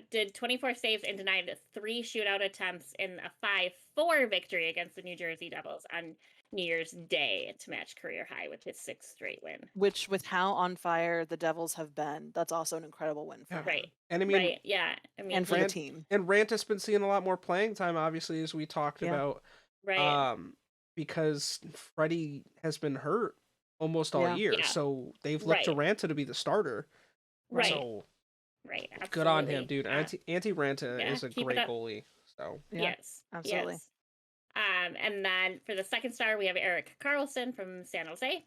did 24 saves and denied 3 shootout attempts in a 5-4 victory against the New Jersey Devils on New Year's Day to match career high with his 6th straight win. Which, with how on fire the Devils have been, that's also an incredible win for Yeah. him. Right. And I mean, Right. Yeah. I mean, And for the Rant- team. and Rant has been seeing a lot more playing time, obviously, as we talked Yeah. about. right. because Freddie has been hurt almost all Yeah. year, Yeah. so they've looked to Right. Ranta to be the starter. Right. So Right. Absolutely. good on him, dude. Auntie Ranta yeah, is a keep it great up. goalie. So Yeah, Yes. absolutely. Yes. And then for the second star, we have Eric Carlson from San Jose.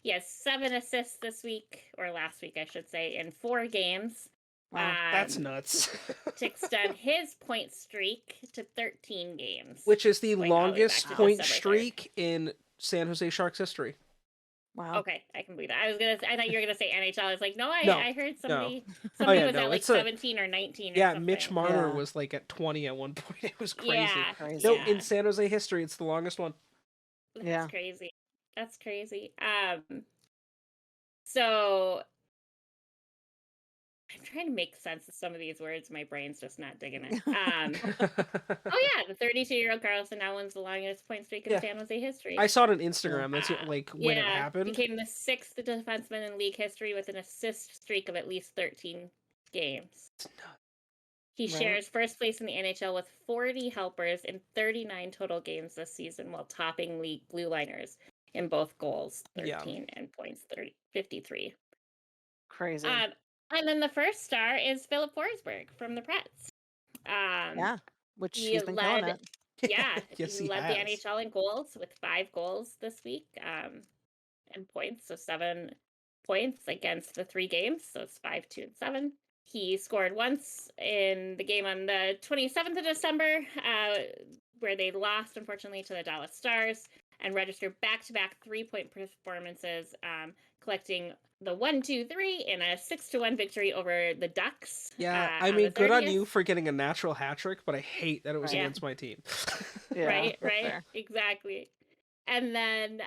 He has 7 assists this week, or last week, I should say, in 4 games. Wow. that's nuts. To extend his point streak to 13 games. Which is the going all the way back longest to point December 3rd. streak in San Jose Sharks history. Wow. Okay, I can believe that. I thought you were gonna say NHL. I was like, no, No, I heard no. somebody Oh, yeah, was no, at like it's a- 17 or 19 or Yeah, something. Mitch Marner Yeah. was like at 20 at one point. It was crazy. Yeah, Crazy. No, yeah. in San Jose history, it's the longest one. That's Yeah. crazy. That's crazy. So I'm trying to make sense of some of these words. My brain's just not digging it. Oh yeah, the 32-year-old Carlson now wins the longest point streak in Yeah. San Jose history. I saw it on Instagram. That's like when it Yeah, happened. became the 6th defenseman in league history with an assist streak of at least 13 games. He Right. shares first place in the NHL with 40 helpers in 39 total games this season, while topping league blue liners in both goals, 13, and points, 53. Crazy. And then the first star is Philip Forsberg from the Preds. Yeah. Which he he's been killing led- it. Yeah, Yes, he he led has. the NHL in goals with 5 goals this week, and points, so 7 points against the 3 games, so it's 5, 2, and 7. He scored once in the game on the 27th of December, where they lost, unfortunately, to the Dallas Stars, and registered back-to-back 3-point performances, collecting the 1-2-3 in a 6-1 victory over the Ducks. Yeah, I on mean, the good on 30th. you for getting a natural hat trick, but I hate that it was Yeah. against my team. Yeah, right, that's right, fair. exactly. And then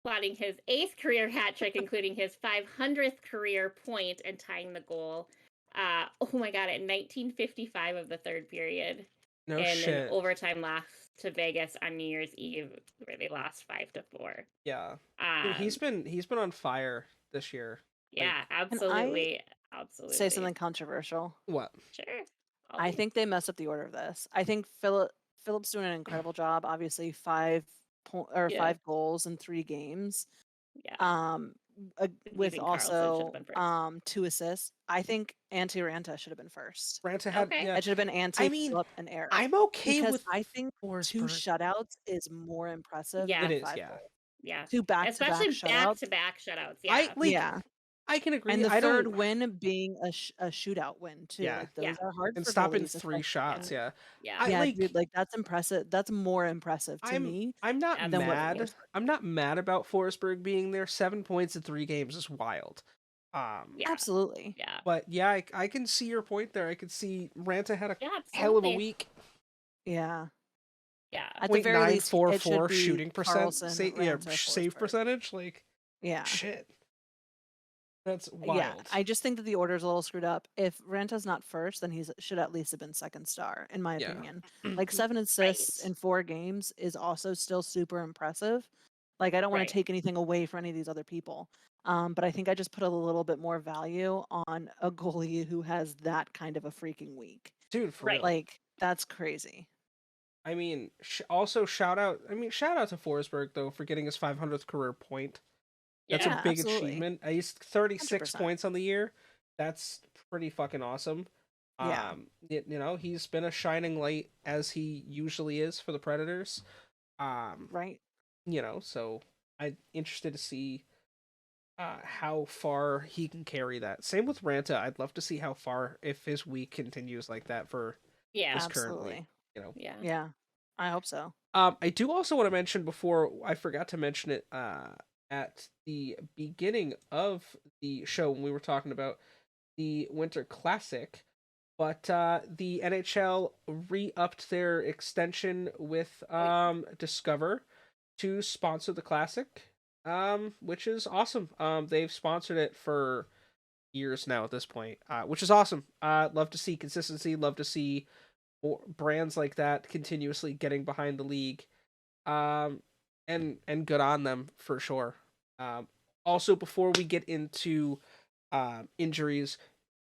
plotting his 8th career hat trick, including his 500th career point and tying the goal. Oh my god! At 1955 of the third period, No in shit. an overtime loss to Vegas on New Year's Eve, where they lost 5-4. Yeah, dude, he's been on fire this year. Yeah, I absolutely, absolutely. Say something controversial. What? Sure. I think they messed up the order of this. I think Philip's doing an incredible job. Obviously, 5 goals in 3 games. Yeah. With think Carlson should have also been first. 2 assists. I think Antti Ranta should have been first. Ranta had. Okay. Yeah, It should have been Antti, I mean, Philip, and Eric. I'm okay because with I think 2 Forsberg. shutouts is more impressive Yeah. than It is, 5 yeah. goals. Yeah. 2 back-to-back Especially shutouts. back-to-back shutouts. Yeah. I like. Yeah. I can agree. And the I third don't. win being a shootout win too. Yeah. Like those Yeah. are hard And for stopping goalies, 3 especially. shots. Yeah. Yeah. I Yeah, like. dude, like that's impressive. That's more impressive to me. I'm not than what mad. Forsberg- I'm not mad about Forsberg being there. 7 points in 3 games is wild. Yeah. Absolutely. Yeah. But yeah, I can see your point there. I could see Ranta had a Yeah. hell of a absolutely. week. Yeah. Yeah. At the very least, it should 0.944 be shooting percent, Carlson, save Ranta, save Forsberg. percentage. Like Yeah. shit, that's wild. Yeah. I just think that the order's a little screwed up. If Ranta's not first, then he should at least have been second star, in my Yeah. opinion. Like 7 assists in 4 games is also still super impressive. Like I don't want Right. to take anything away from any of these other people. But I think I just put a little bit more value on a goalie who has that kind of a freaking week. Dude, for Right. real. Like that's crazy. I mean, also shout out. I mean, shout out to Forsberg though for getting his 500th career point. That's Yeah, a big absolutely. achievement. He's 36 100%. points on the year. That's pretty fucking awesome. Yeah. You know, he's been a shining light as he usually is for the Predators. Right. You know, so I'm interested to see how far he can carry that. Same with Ranta. I'd love to see how far if his week continues like that for Yeah. this Absolutely. currently. You know. Yeah. Yeah. I hope so. I do also want to mention before I forgot to mention it at the beginning of the show when we were talking about the Winter Classic, but the NHL re-upped their extension with Discover to sponsor the Classic, which is awesome. They've sponsored it for years now at this point, which is awesome. Love to see consistency. Love to see more brands like that continuously getting behind the league, and good on them for sure. Also, before we get into injuries,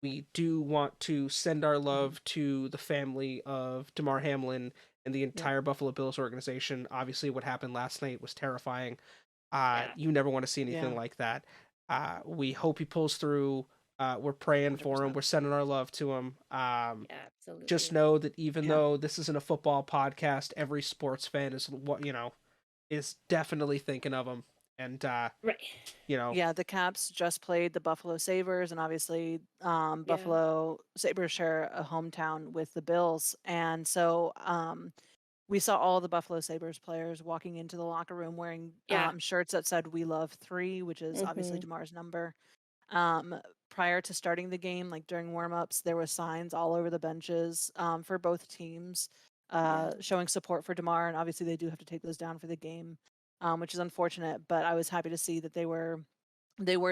we do want to send our love to the family of Damar Hamlin and the entire Buffalo Bills organization. Obviously, what happened last night was terrifying. You never want to see anything like that. We hope he pulls through. We're praying for him. 100%. We're sending our love to him. Absolutely. Just know that even though this isn't a football podcast, every sports fan is is definitely thinking of him. And right. The Caps just played the Buffalo Sabres, and obviously Buffalo Sabres share a hometown with the Bills, and so we saw all the Buffalo Sabres players walking into the locker room wearing shirts that said "We Love 3," which is obviously DeMar's number. Prior to starting the game, like during warmups, there was signs all over the benches for both teams showing support for DeMar, and obviously they do have to take those down for the game, which is unfortunate. But I was happy to see that they were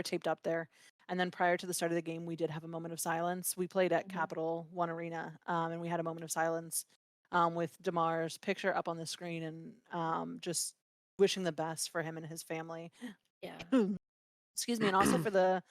taped up there. And then prior to the start of the game, we did have a moment of silence. We played at Capital One Arena, and we had a moment of silence with DeMar's picture up on the screen, and just wishing the best for him and his family. Yeah. Excuse me, and also for the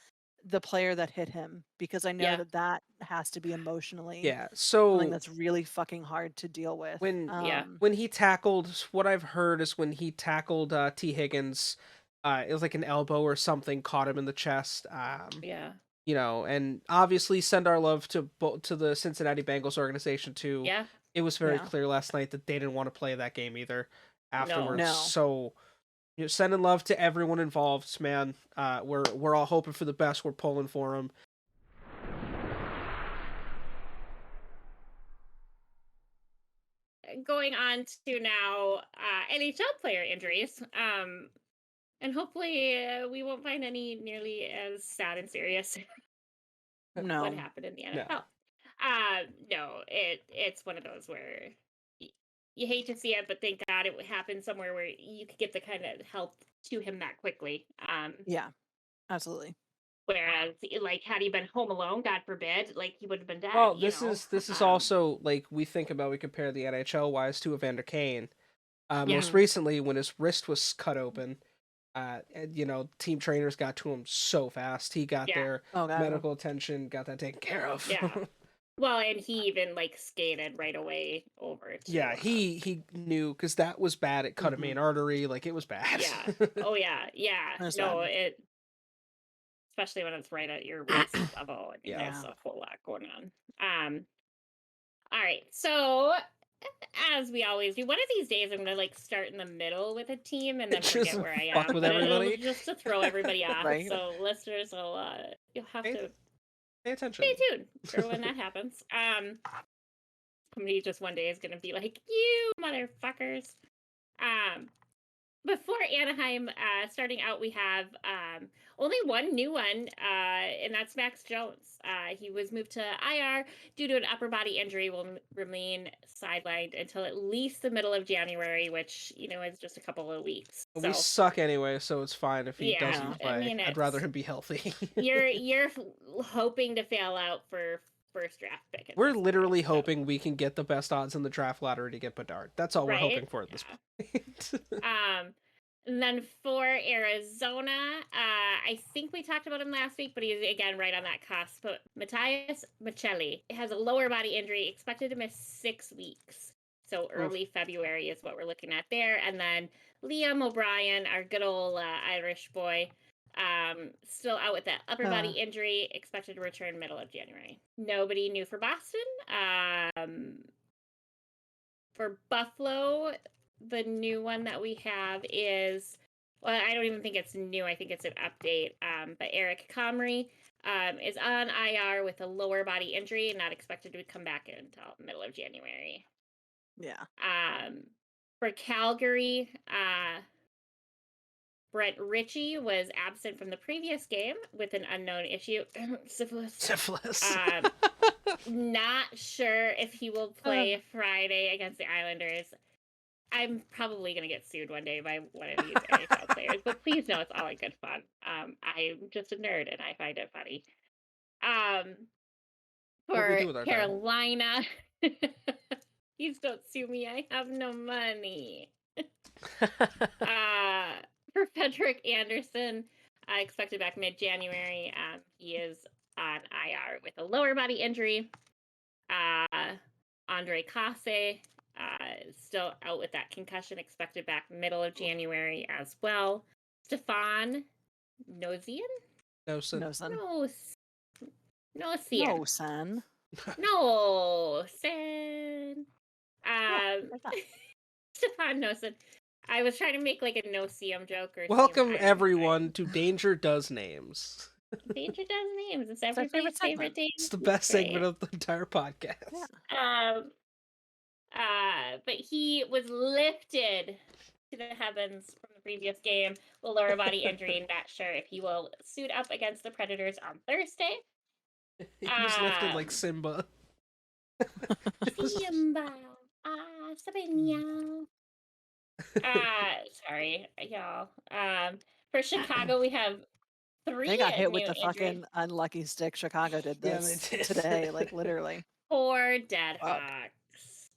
player that hit him, because I know that has to be emotionally something that's really fucking hard to deal with. When he tackled, what I've heard is when he tackled T. Higgins, it was like an elbow or something caught him in the chest. And obviously send our love to the Cincinnati Bengals organization too. Yeah. It was very clear last night that they didn't want to play that game either afterwards. No. So sending love to everyone involved, man. We're all hoping for the best. We're pulling for them. Going on to now NHL player injuries. And hopefully we won't find any nearly as sad and serious what happened in the NFL. No, it's one of those where you hate to see it, but thank God it would happen somewhere where you could get the kind of help to him that quickly. Yeah, absolutely. Whereas, like, had he been home alone, God forbid, like, he would have been dead. Well, this is also, like, we compare the NHL wise to Evander Kane. Most recently, when his wrist was cut open, team trainers got to him so fast. He got their medical attention, got that taken care of. Yeah. Well, and he even like skated right away over to he knew, because that was bad. It cut a main artery, like it was bad. Yeah. Oh yeah. No, it, especially when it's right at your wrist level, and there's a whole lot going on. All right, so as we always do, one of these days I'm gonna like start in the middle with a team and then forget where I am. With everybody, just to throw everybody off. Right. So listeners will you'll have to pay attention. Stay tuned for when that happens. Somebody just one day is gonna be like, "You motherfuckers." Before Anaheim, starting out, we have only one new one, and that's Max Jones. He was moved to IR due to an upper body injury, will remain sidelined until at least the middle of January, which, is just a couple of weeks. So. We suck anyway, so it's fine if he doesn't play. I mean, I'd rather him be healthy. you're hoping to fail out for first draft pick. We're literally hoping we can get the best odds in the draft lottery to get Bedard. That's all we're hoping for at this point. And then for Arizona, I think we talked about him last week, but he's again right on that cusp. But Matthias Michelli has a lower body injury, expected to miss 6 weeks. So early February is what we're looking at there. And then Liam O'Brien, our good old Irish boy, still out with that upper body injury, expected to return middle of January. Nobody new for Boston. For Buffalo, the new one that we have is, well, I don't even think it's new. I think it's an update. But Eric Comrie is on IR with a lower body injury and not expected to come back until middle of January. Yeah. For Calgary, Brent Ritchie was absent from the previous game with an unknown issue. Syphilis. Not sure if he will play Friday against the Islanders. I'm probably going to get sued one day by one of these NHL players, but please know it's all in good fun. I'm just a nerd and I find it funny. For Carolina, please don't sue me. I have no money. For Frederick Anderson, expected back mid-January. He is on IR with a lower body injury. Andre Casse still out with that concussion, expected back middle of January as well. Stefan Nosian? Nosen. No, son. Nosian. No, son. No, Sen. Like that. Stefan Nosen. I was trying to make like a no-seum joke or Welcome everyone to Danger Does Names. Danger Does Names. It's our everybody's favorite favorite name. It's the best segment of the entire podcast. Yeah. But he was lifted to the heavens from the previous game with lower body injury. Not sure if he will suit up against the Predators on Thursday. He was lifted like Simba. Simba. Sabina. Sorry, y'all. For Chicago, we have 3. They got hit with new the fucking injuries. unlucky stick. Chicago did Yeah, this they did. today, like literally. 4 dead Fuck. Hawks.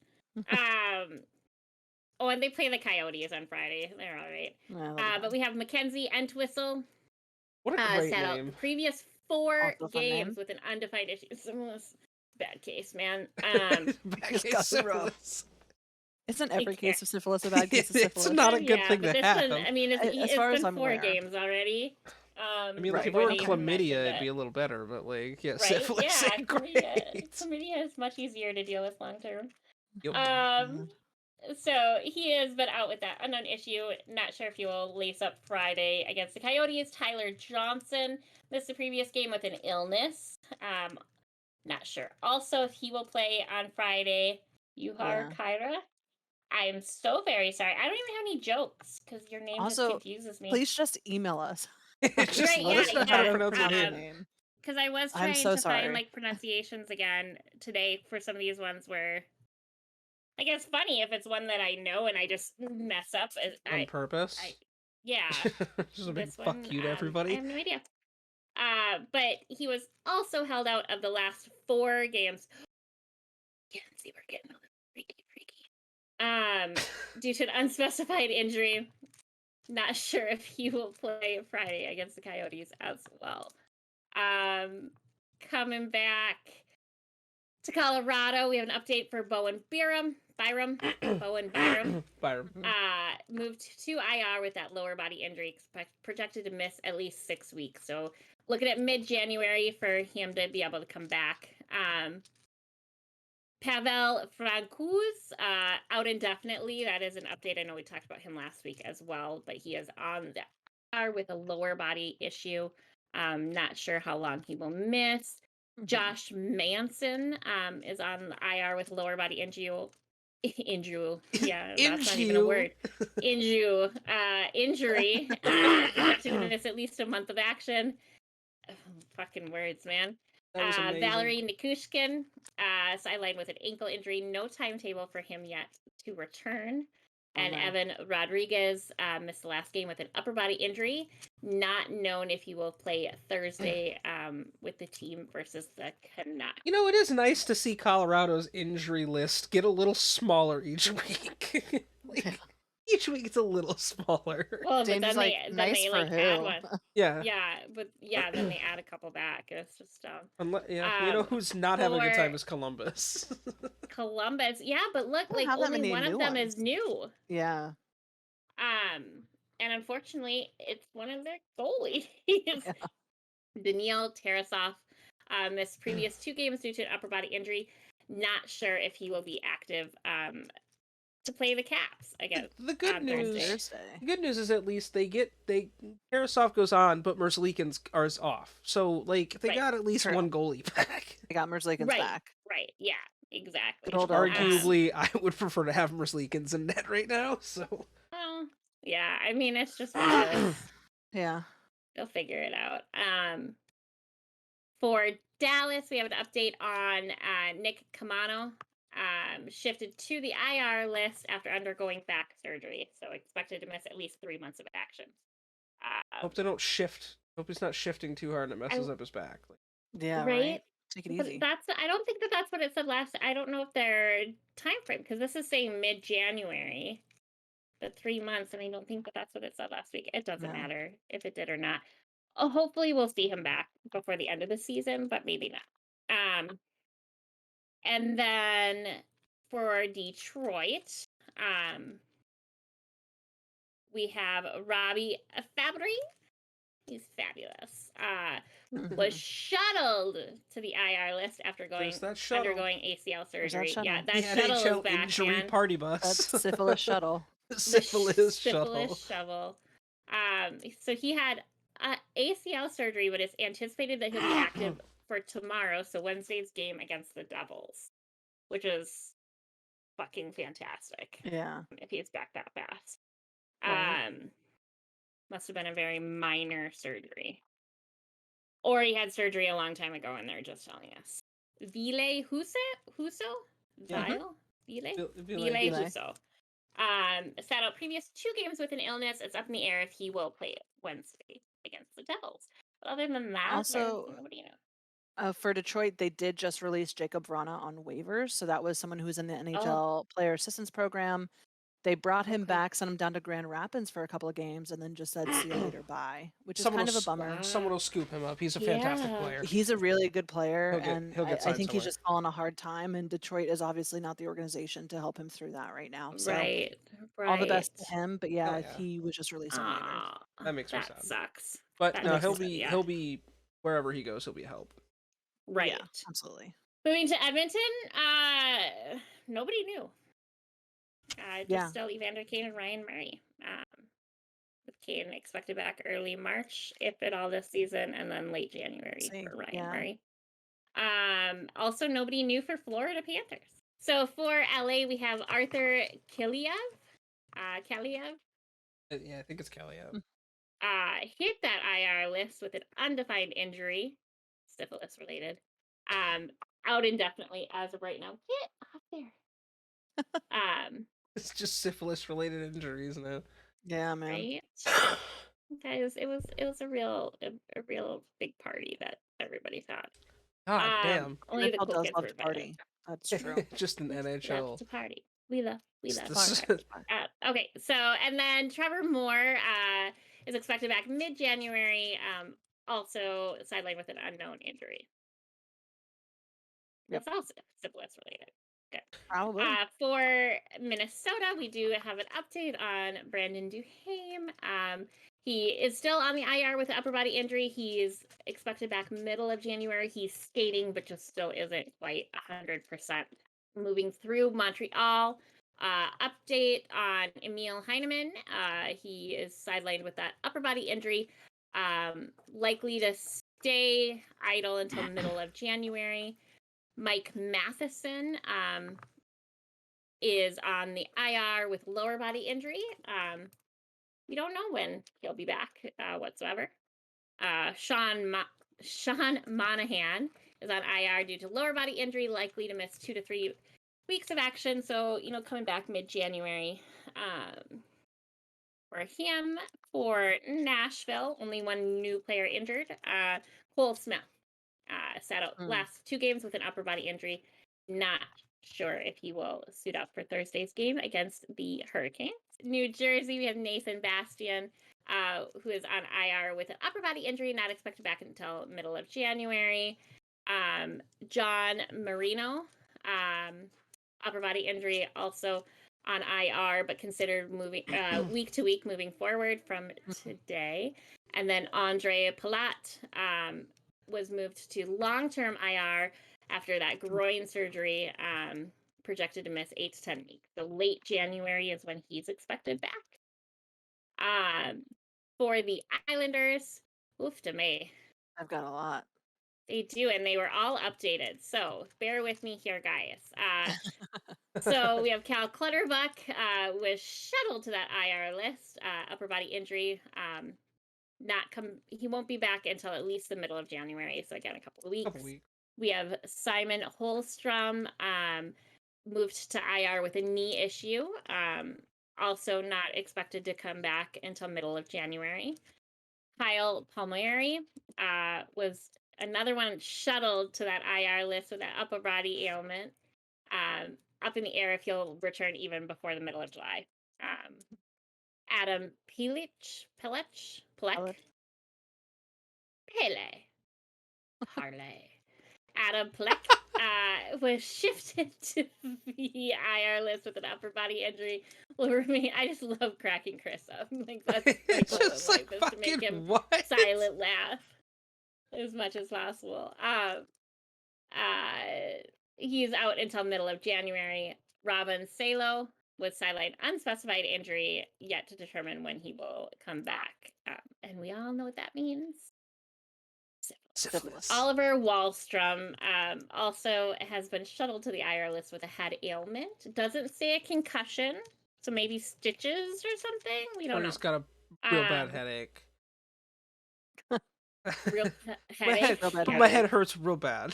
Oh, and they play the Coyotes on Friday. They're all right. Yeah, But we have Mackenzie Entwistle. What a great Sat out name. the previous 4 Also a fun name. games with an undefined issue. Syphilis. Bad case, man. Back Just case got the rub. syphilis. Isn't every Take case of syphilis a bad case of It's syphilis? not a good Yeah, thing but to this have. one, I mean, As it's far as been I'm 4 aware. games already. I mean, Right. like, if it were before they even chlamydia, mentioned it'd be it. a little better, but, like, yeah, Right? syphilis Yeah, ain't great. chlamydia is much easier to deal with long term. Yup. So he has been out with that unknown issue. Not sure if he will lace up Friday against the Coyotes. Tyler Johnson missed the previous game with an illness. Not sure. Also, if he will play on Friday. Yuhar Kyra. I am so very sorry. I don't even have any jokes because your name Also, just confuses me. Please just email us. Just Right, let us know how to yeah. pronounce your your name. name. Because I was I'm trying so to sorry. find like pronunciations again today for some of these ones where I guess funny if it's one that I know and I just mess up. On purpose? Yeah. Just a big This fuck one, you to I everybody. have no idea. But he was also held out of the last 4 games. Yeah, see, we're getting a little freaky. Due to an unspecified injury. Not sure if he will play Friday against the Coyotes as well. Coming back to Colorado, we have an update for Bowen Byram. Byram. Moved to IR with that lower body injury, projected to miss at least 6 weeks. So looking at mid-January for him to be able to come back. Pavel Francouz, out indefinitely. That is an update. I know we talked about him last week as well, but he is on the IR with a lower body issue. Not sure how long he will miss. Josh Manson is on the IR with lower body injury. Yeah, that's not even a word. Injury. Expected to miss at least a month of action. Fucking words, man. That was amazing. Valerie Nikushkin, sidelined with an ankle injury. No timetable for him yet to return. And Evan Rodriguez missed the last game with an upper body injury. Not known if he will play Thursday with the team versus the Canucks. You know, it is nice to see Colorado's injury list get a little smaller each week. Each week it's a little smaller. Well, but Dan's then like, they nice for like who? add one. Yeah. Yeah, but yeah, then they add a couple back. It's just You know who's not having a good time is Columbus. Columbus. Yeah, but look, Don't like have that only many one new of them ones. is new. Yeah. And unfortunately, it's one of their goalies. Daniil Tarasov missed previous 2 games due to an upper body injury. Not sure if he will be active to play the Caps again. The good news. Thursday. The good news is at least Tarasov goes on, but Merzlikins is off. So like they got at least one goalie back. They got Merzlikins back. Right. Yeah. Exactly. Good old Arguably, I would prefer to have Merzlikins in net right now. So. Well, yeah. I mean, it's just Yeah. they'll figure it out. For Dallas, we have an update on Nick Camano. Shifted to the IR list after undergoing back surgery, so expected to miss at least 3 months of action. Hope they don't shift. Hope he's not shifting too hard and it messes up his back. Yeah, right. Take it But easy. I don't think that's what it said last. I don't know if their time frame, because this is saying mid-January, but 3 months, and I don't think that's what it said last week. It doesn't matter if it did or not. Hopefully, we'll see him back before the end of the season, but maybe not. And then for Detroit, We have Robbie Fabry. He's fabulous. Was shuttled to the IR list after undergoing ACL surgery. shuttle? Yeah, The that shuttle is NHL back, injury man. party bus. That's syphilis shuttle. Syphilis shuttle. Syphilis shovel. So he had ACL surgery, but it's anticipated that he'll be active for tomorrow, so Wednesday's game against the Devils, which is fucking fantastic. Yeah. If he's back that fast. Right. Must have been a very minor surgery. Or he had surgery a long time ago and they're just telling us. Ville Huso? Vile? Ville Huso. Sat out previous 2 games with an illness. It's up in the air if he will play Wednesday against the Devils. But other than that, Also, nobody knows. For Detroit, they did just release Jacob Vrana on waivers. So that was someone who was in the NHL Player Assistance Program. They brought him back, sent him down to Grand Rapids for a couple of games, and then just said, see you later, bye. Which is kind of a bummer. Someone will scoop him up. He's a fantastic player. He's a really good player, and he'll get I think somewhere. he's just fallen a hard time, and Detroit is obviously not the organization to help him through that right now. So Right. all the best to him, but yeah. he was just released on waivers. That makes me sad. That sucks. But That no, makes he'll me sad, he'll be wherever he goes, he'll be a help. Right. Yeah, absolutely. Moving to Edmonton, nobody knew. Just still Evander Kane and Ryan Murray. With Kane expected back early March, if at all this season, and then late January for Ryan Murray. Also, nobody knew for Florida Panthers. So for LA, we have Arthur Kaliev. Yeah, I think it's Kaliev. Hit that IR list with an undefined injury, syphilis related. Out indefinitely as of right now. Get off there. It's just syphilis related injuries now. Yeah, man. Right? Guys, it was a real big party that everybody thought. God damn. Only the NFL cool does kids love were to party. That's true. Just an NHL. Love to party. We love Just- okay, so and then Trevor Moore is expected back mid-January, also sidelined with an unknown injury. Yep. That's also syphilis related. Good. Probably. For Minnesota, we do have an update on Brandon Duhaime. He is still on the IR with an upper body injury. He's expected back middle of January. He's skating, but just still isn't quite 100%. Moving through Montreal. Update on Emil Heineman. He is sidelined with that upper body injury. Likely to stay idle until middle of January. Mike Matheson is on the IR with lower body injury. We don't know when he'll be back whatsoever. Sean Monahan is on IR due to lower body injury, likely to miss 2 to 3 weeks of action. So, coming back mid-January for him. For Nashville, only one new player injured. Cole Smith sat out last 2 games with an upper body injury. Not sure if he will suit up for Thursday's game against the Hurricanes. New Jersey, we have Nathan Bastian, who is on IR with an upper body injury, not expected back until middle of January. John Marino, upper body injury, also on IR, but considered moving week to week moving forward from today. And then Andre Palat was moved to long-term IR after that groin surgery, projected to miss 8 to 10 weeks. So late January is when he's expected back. For the Islanders, oof to me. I've got a lot. They do, and they were all updated. So bear with me here, guys. So we have Cal Clutterbuck was shuttled to that IR list, upper body injury. He won't be back until at least the middle of January. So again, a couple of weeks. We have Simon Holstrom moved to IR with a knee issue. Also not expected to come back until middle of January. Kyle Palmieri was another one shuttled to that IR list with that upper body ailment. Up in the air if he'll return even before the middle of July. Adam Pelech. Adam Pelech was shifted to the IR list with an upper body injury. Will remain. I just love cracking Chris up. Like that's my It's goal in just life like is to make fucking him what? silent laugh as much as possible. He's out until middle of January. Robin Salo was sidelined, unspecified injury, yet to determine when he will come back. And we all know what that means. Syphilis. Oliver Wallstrom also has been shuttled to the IR list with a head ailment. Doesn't say a concussion, so maybe stitches or something. We don't Or know. he's got a real bad headache. Real My head, headache. my head hurts real bad.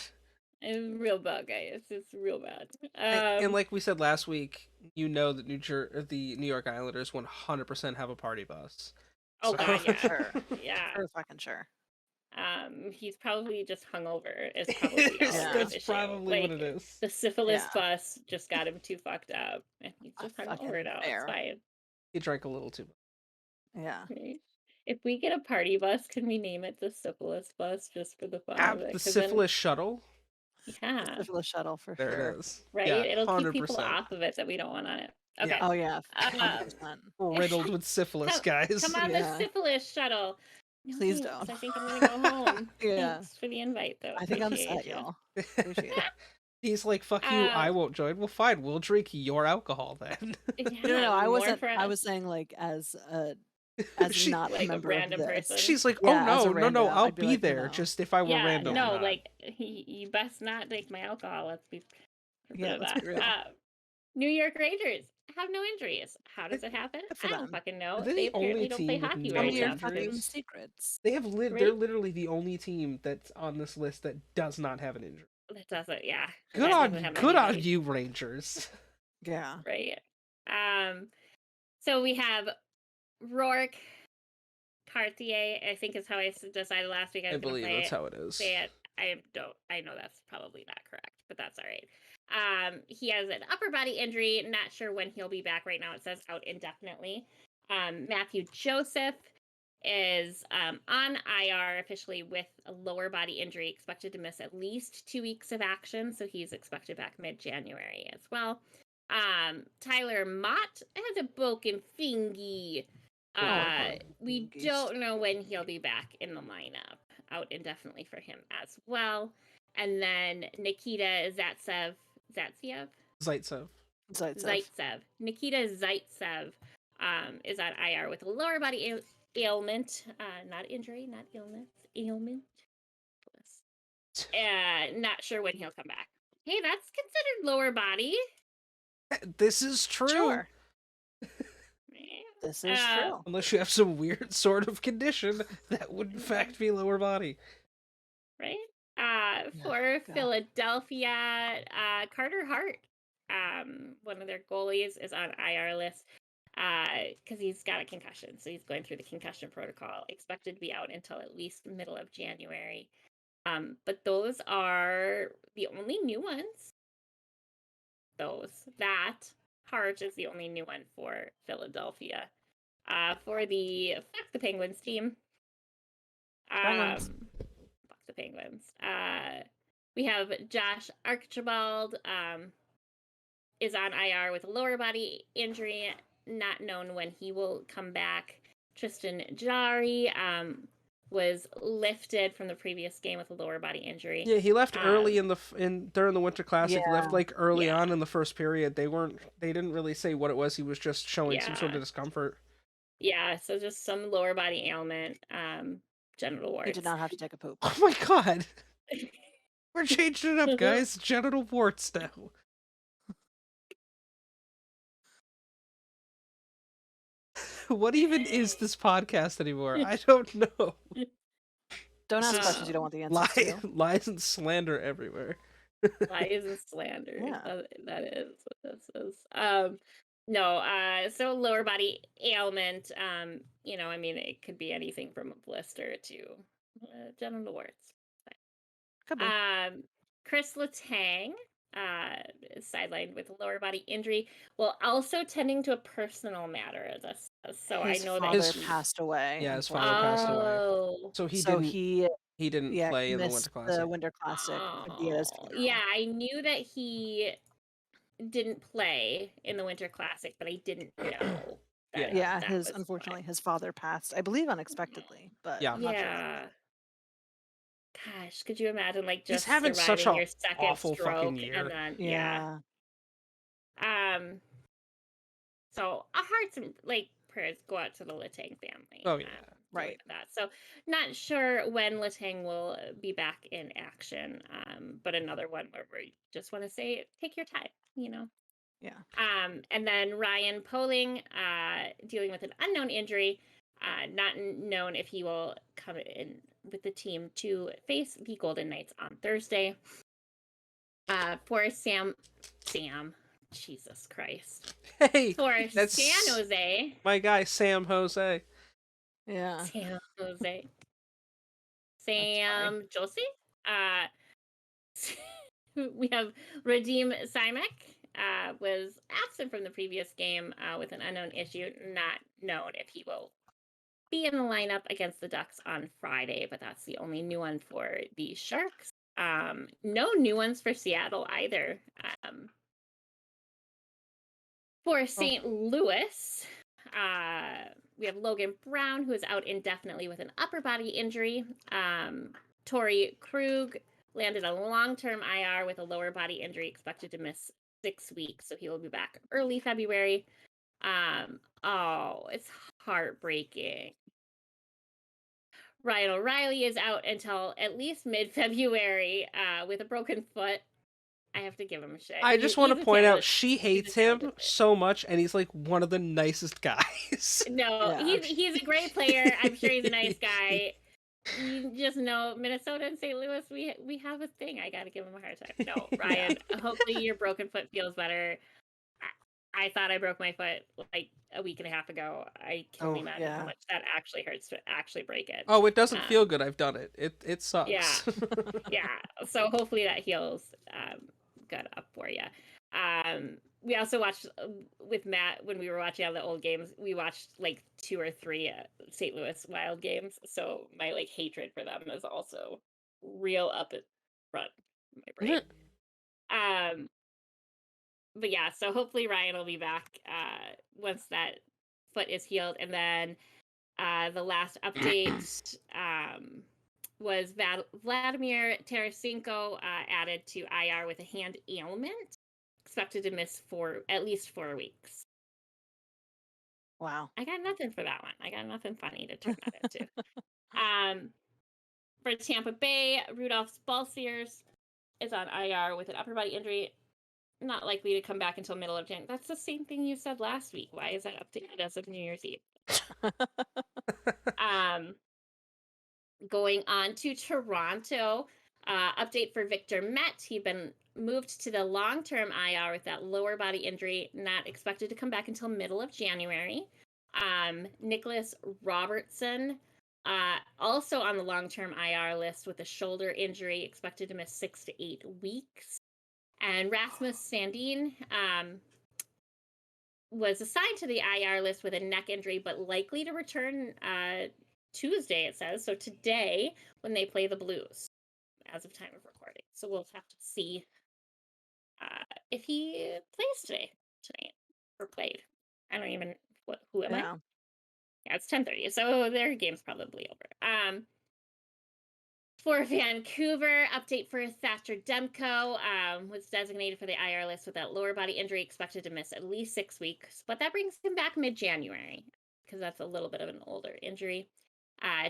Real bad, guys. It's real bad. And like we said last week, you know that the New York Islanders 100% have a party bus. Oh So- god, yeah, Sure. yeah. For fucking sure. He's probably just hungover. Is probably That's issue. probably what Like, it is. The syphilis Yeah. bus just got him too fucked up, and he's just hungover Fucking now. fair. It's fine. He drank a little too much. Yeah. Right? If we get a party bus, can we name it the syphilis bus just for the fun of it? The 'Cause then- syphilis shuttle. yeah, Syphilis shuttle for There sure. it is. right. Yeah, It'll keep people 100%. off of it that we don't want on it. Okay. Yeah. Oh yeah. Um, 100%. Riddled with syphilis, guys. Come on, Yeah. the syphilis shuttle. No, Please thanks. don't. I think I'm gonna go home. Yeah. Thanks for the invite, though. I think I'm Appreciate set, you. y'all. Appreciate it. He's like, fuck you, I won't join. Well, fine, we'll drink your alcohol then. Yeah, I more wasn't. for I us. was saying like as She- not Like a a member random of this. person. She's like, Yeah, as oh a no, random, I'll I'd be be like, there. no. Just if I were Yeah, random. no, not. like you best not take my alcohol. Let's be Yeah, let's be real. New York Rangers have no injuries. How does it happen? Good for I don't them. fucking know. Are they They the only apparently don't play team with hockey no Tell right me your now. injuries? fucking secrets. They have Right? they're literally the only team that's on this list that does not have an injury. That doesn't. Yeah. Good that on doesn't have good any on injuries. you, Rangers. Yeah. Right. So we have Rourke Cartier. I think is how I decided last week. I I was gonna believe play that's it. how it is. Say it. I know that's probably not correct, but that's all right. He has an upper body injury. Not sure when he'll be back. Right now, it says out indefinitely. Matthew Joseph is on IR officially with a lower body injury, expected to miss at least 2 weeks of action. So he's expected back mid-January as well. Tyler Mott has a broken fingy. We fingies. don't know when he'll be back in the lineup. Out indefinitely for him as well. And then Nikita Zaitsev. Nikita Zaitsev is on IR with a lower body ailment, not injury, not illness, ailment. Not sure when he'll come back. Hey, that's considered lower body. This is true. Sure. Eh, This is true. Unless you have some weird sort of condition that would in fact be lower body. right? For God. Philadelphia, Carter Hart, one of their goalies, is on IR list because he's got a concussion. So he's going through the concussion protocol, expected to be out until at least middle of January. But those are the only new ones. That Hart is the only new one for Philadelphia. For the Fuck the Penguins team. Penguins. Fuck the Penguins. We have Josh Archibald is on IR with a lower body injury, not known when he will come back. Tristan Jarry was lifted from the previous game with a lower body injury. Yeah, he left early during the Winter Classic. He left Yeah. like early on in the first period. They didn't really say what it was. He was just showing some sort Yeah. of discomfort. Yeah, so just some lower body ailment, genital warts. He did not have to take a poop. Oh my god. We're changing it up, guys. Genital warts now. What even is this podcast anymore? I don't know. Don't ask Uh, questions you don't want the answers to. Lies and slander everywhere. Lies and slander. Yeah. That is what this is. No, so lower body ailment, I mean, it could be anything from a blister to genital warts. Could be. Chris Letang is sidelined with a lower body injury, while also tending to a personal matter. So His I know father that His- passed away. Yeah, his father passed away. Oh, So he so didn't. he He didn't Yeah, play he in the missed Winter Classic. the Winter Classic for Dia's Oh, funeral. yeah, I knew that he didn't play in the Winter Classic, but I didn't know that Yeah, that was unfortunately his father passed, I believe unexpectedly, but Yeah. I'm not sure. Yeah. Gosh, could you imagine like He's just having such surviving a your second awful fucking stroke year. and then Yeah. So our hearts and like prayers go out to the Latang family. Oh, yeah. Dealing Right. with that. So not sure when Latang will be back in action. But another one where we just want to say take your time, you know. Yeah. And then Ryan Poling, dealing with an unknown injury, not known if he will come in with the team to face the Golden Knights on Thursday. For Sam, Jesus Christ. Hey, For that's San Jose. my guy, Sam Jose. Yeah. San Jose. funny. Sam Jose. We have Radim Simek, was absent from the previous game with an unknown issue. Not known if he will be in the lineup against the Ducks on Friday, but that's the only new one for the Sharks. No new ones for Seattle either. For St. Louis, we have Logan Brown, who is out indefinitely with an upper body injury. Torrey Krug landed a long-term IR with a lower body injury, expected to miss 6 weeks, so he will be back early February. It's heartbreaking. Ryan O'Reilly is out until at least mid-February with a broken foot. I have to give him a shit. I just want to point out she hates him so much, and he's like one of the nicest guys. No, he's a great player. I'm sure he's a nice guy. You just know Minnesota and St. Louis, we have a thing. I got to give him a hard time. No, Ryan, hopefully your broken foot feels better. I thought I broke my foot like a week and a half ago. I can't imagine how much that actually hurts to actually break it. Oh, it doesn't feel good. I've done it. It sucks. Yeah. Yeah. So hopefully that heals good up for you. We also watched with Matt when we were watching all the old games. We watched like 2 or 3 St. Louis Wild games. So my like hatred for them is also real up at front in my brain. But yeah, so hopefully Ryan will be back once that foot is healed. And then the last update was Vladimir Tarasenko added to IR with a hand ailment, expected to miss at least 4 weeks. Wow. I got nothing for that one. I got nothing funny to turn that into. For Tampa Bay, Rudolph Balsiers is on IR with an upper body injury. Not likely to come back until middle of January. That's the same thing you said last week. Why is that updated as of New Year's Eve? Going on to Toronto, update for Victor Met. He'd been moved to the long-term IR with that lower body injury, not expected to come back until middle of January. Nicholas Robertson, also on the long-term IR list with a shoulder injury, expected to miss 6 to 8 weeks. And Rasmus Sandin was assigned to the IR list with a neck injury, but likely to return Tuesday, it says. So today, when they play the Blues, as of time of recording. So we'll have to see if he plays tonight, or played. I don't even, who am I? Yeah, it's 10:30, so their game's probably over. For Vancouver, update for Thatcher Demko, was designated for the IR list with that lower body injury, expected to miss at least 6 weeks, but that brings him back mid-January because that's a little bit of an older injury.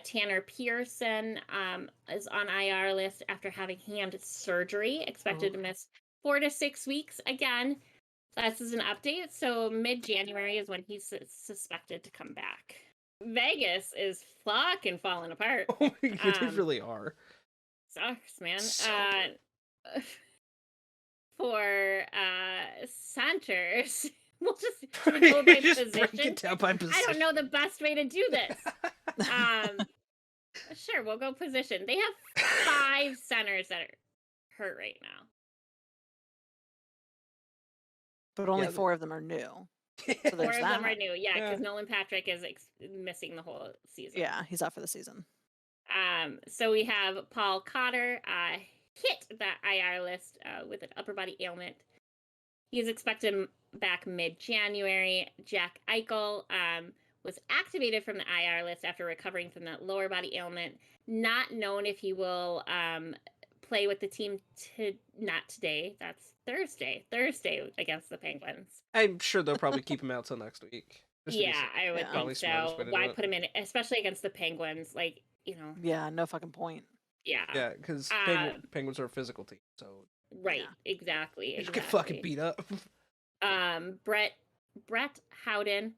Tanner Pearson is on IR list after having hand surgery, expected to miss 4 to 6 weeks. Again, this is an update, so mid-January is when he's suspected to come back. Vegas is fucking falling apart. Oh my God, they really are. Sucks, man. So for centers, we'll just go by just break position. it down by position. I don't know the best way to do this. Sure, we'll go position. They have 5 centers that are hurt right now. But only 4 of them are new. So 4 of them are new, because Nolan Patrick is missing the whole season. Yeah, he's out for the season. So we have Paul Cotter hit the IR list with an upper body ailment. He's expected back mid-January. Jack Eichel was activated from the IR list after recovering from that lower body ailment. Not known if he will play with the team not today. That's Thursday against the Penguins. I'm sure they'll probably keep him out till next week. Yeah, I would Probably think smartest so. way to Why do it. put him in, especially against the Penguins? Like, Yeah, no fucking point. Yeah. Yeah, because Penguins are a physical team, so Right. Yeah. Exactly. you just get fucking beat up. Brett Howden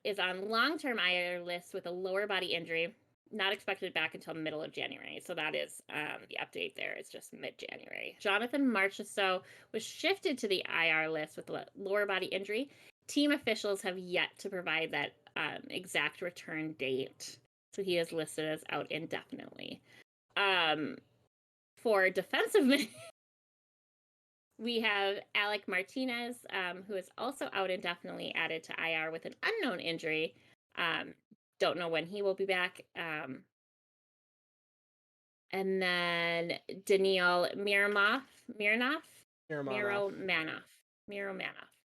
is on long-term IR list with a lower body injury. Not expected back until middle of January. So that is the update there. It's just mid-January. Jonathan Marchessault was shifted to the IR list with a lower body injury. Team officials have yet to provide that exact return date. So he is listed as out indefinitely. For defensive minutes, we have Alec Martinez, who is also out indefinitely, added to IR with an unknown injury. Don't know when he will be back. And then Daniil Miromanov.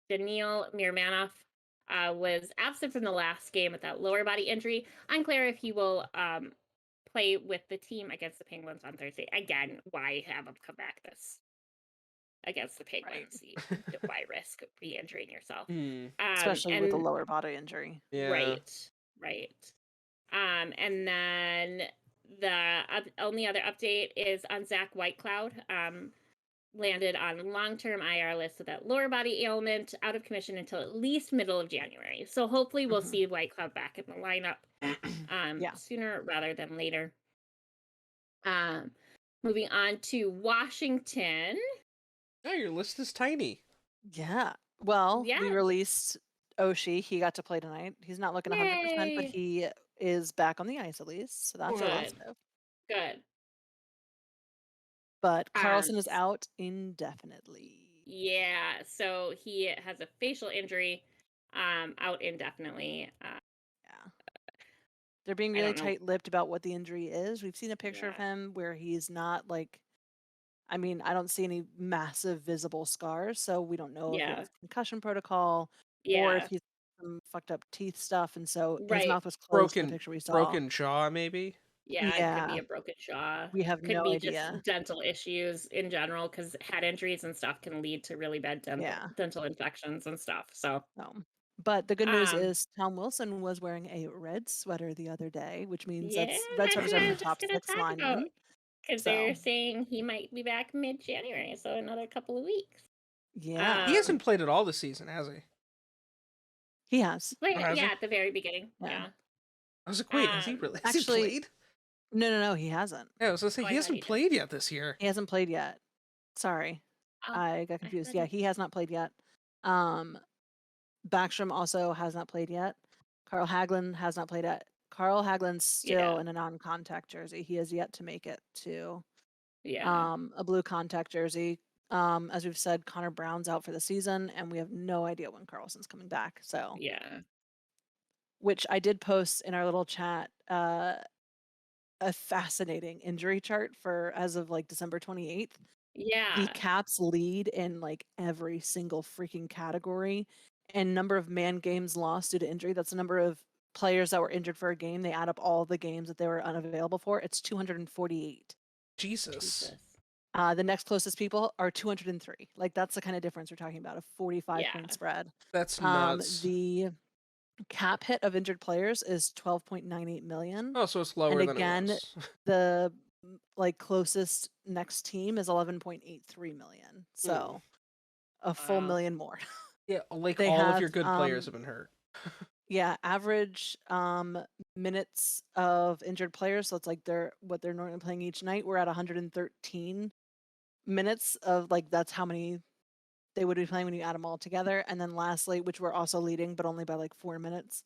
Daniil Miromanov was absent from the last game with that lower body injury. Unclear if he will play with the team against the Penguins on Thursday. Again, why have him come back this against the Penguins? Right. Why risk re-injuring yourself? Especially with a lower body injury. Yeah. Right. And then the only other update is on Zach Whitecloud. Landed on long-term IR list with that lower body ailment, out of commission until at least middle of January. So hopefully we'll see Whitecloud back in the lineup sooner rather than later. Moving on to Washington. Oh, your list is tiny. Yeah. Well, we released Oshie. He got to play tonight. He's not looking 100%, but he is back on the ice at least. So that's positive. Good. But Carlson is out indefinitely. Yeah, so he has a facial injury, out indefinitely. Yeah. They're being really tight-lipped about what the injury is. We've seen a picture of him where he's not like, I mean, I don't see any massive visible scars, so we don't know if it's concussion protocol or if he's some fucked up teeth stuff, and so his mouth was closed in the picture we saw. Broken jaw, maybe? Yeah, it could be a broken jaw. We have no idea. Just dental issues in general, because head injuries and stuff can lead to really bad dental infections and stuff. So, but the good news is Tom Wilson was wearing a red sweater the other day, which means that's red sweaters are in the top 6 linemen. Because they're saying he might be back mid-January, so another couple of weeks. Yeah, he hasn't played at all this season, has he? He has. At the very beginning. Yeah. I was like, wait, has he really? Has actually, he played? No, he hasn't. Yeah, I was gonna say he hasn't played yet this year. He hasn't played yet. Sorry, I got confused. Yeah, he has not played yet. Backstrom also has not played yet. Carl Hagelin has not played yet. Carl Hagelin's still in a non-contact jersey. He has yet to make it to a blue contact jersey. As we've said, Connor Brown's out for the season, and we have no idea when Carlson's coming back. So which I did post in our little chat, a fascinating injury chart for as of like December 28th. Yeah. The Caps lead in like every single freaking category, and number of man games lost due to injury. That's the number of players that were injured for a game. They add up all the games that they were unavailable for. It's 248. Jesus. The next closest people are 203. Like that's the kind of difference we're talking about, a 45-point spread. That's nuts. The cap hit of injured players is 12.98 million. Oh, so it's lower and than again, it was. the like closest next team is 11.83 million. So a full million more. Yeah, like all of your good players have been hurt. Yeah, average minutes of injured players. So it's like what they're normally playing each night. We're at 113 minutes of like that's how many they would be playing when you add them all together. And then lastly, which we're also leading, but only by like 4 minutes.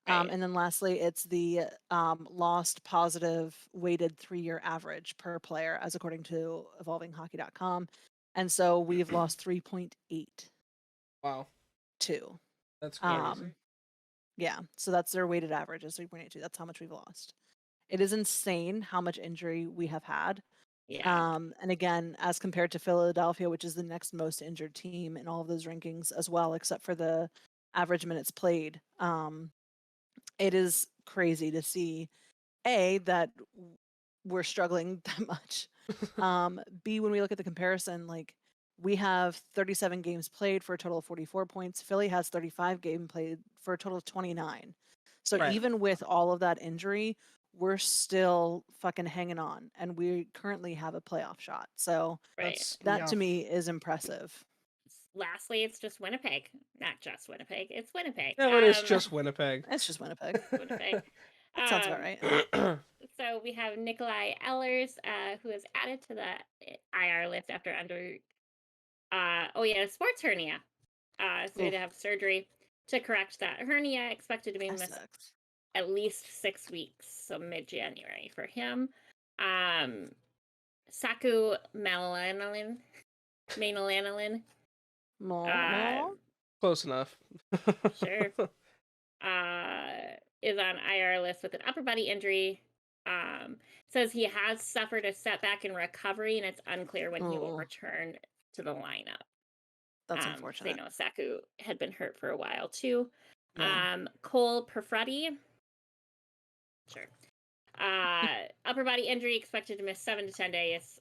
And then lastly, it's the lost positive weighted 3-year average per player, as according to evolvinghockey.com. And so we've lost 3.8. Wow. 2. That's crazy. Yeah, so that's their weighted average is 3.82. That's how much we've lost. It is insane how much injury we have had. Yeah. And again, as compared to Philadelphia, which is the next most injured team in all of those rankings as well, except for the average minutes played. It is crazy to see that we're struggling that much. B, when we look at the comparison, like we have 37 games played for a total of 44 points. Philly has 35 games played for a total of 29. So Right. even with all of that injury, we're still fucking hanging on, and we currently have a playoff shot. So Right. that to me is impressive. Lastly, it's just Winnipeg. Not just Winnipeg. It's Winnipeg. No, it is just Winnipeg. It's just Winnipeg. Winnipeg. That sounds about right. So we have Nikolai Ehlers, who is added to the IR list after sports hernia. So he had to have surgery to correct that hernia. Expected to be That missed sucks. at least 6 weeks, so mid-January for him. Saku Malananen. Close enough. Sure. Is on IR list with an upper body injury. Says he has suffered a setback in recovery, and it's unclear when he will return to the lineup. That's They unfortunate. know Saku had been hurt for a while too. Yeah. Cole Perfretti. Sure. Upper body injury, expected to miss 7 to 10 days,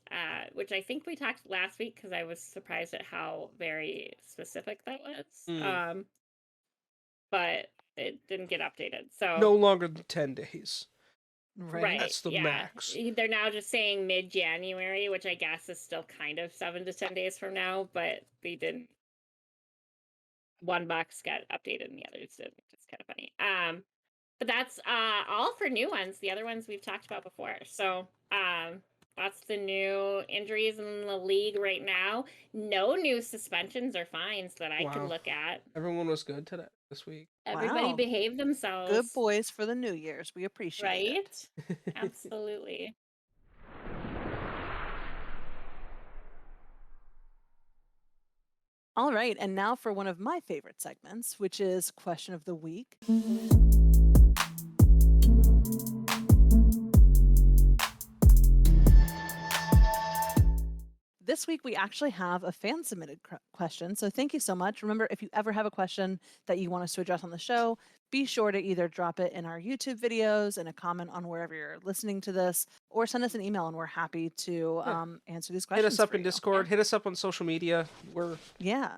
which I think we talked last week because I was surprised at how very specific that was. But it didn't get updated. So no longer than 10 days. Right. That's the max. They're now just saying mid-January, which I guess is still kind of 7 to 10 days from now, but they didn't. One box got updated and the others didn't, which is kind of funny. But that's all for new ones. The other ones we've talked about before. So that's the new injuries in the league right now. No new suspensions or fines that I can look at. Everyone was good this week. Everybody behaved themselves. Good boys for the New Year's. We appreciate it. Right? Absolutely. All right, and now for one of my favorite segments, which is Question of the Week. This week, we actually have a fan-submitted question, so thank you so much. Remember, if you ever have a question that you want us to address on the show, be sure to either drop it in our YouTube videos, in a comment on wherever you're listening to this, or send us an email, and we're happy to answer these questions. Hit us up in Discord. Hit us up on social media. We're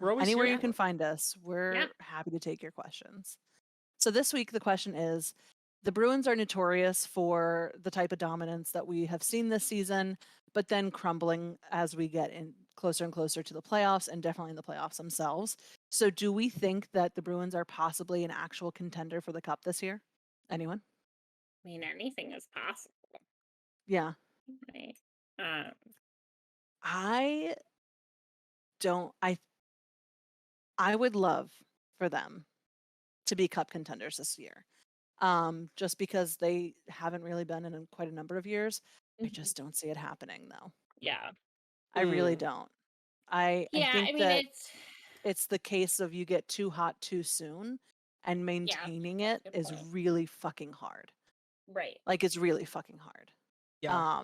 always anywhere here. You can find us. We're happy to take your questions. So this week, the question is, the Bruins are notorious for the type of dominance that we have seen this season, but then crumbling as we get in closer and closer to the playoffs, and definitely in the playoffs themselves. So do we think that the Bruins are possibly an actual contender for the Cup this year? Anyone? I mean, anything is possible. Yeah. Right. I would love for them to be Cup contenders this year. Just because they haven't really been in quite a number of years. I just don't see it happening, though. Yeah. I really don't. I think that it's the case of you get too hot too soon, and maintaining it is really fucking hard. Right. Like, it's really fucking hard. Yeah.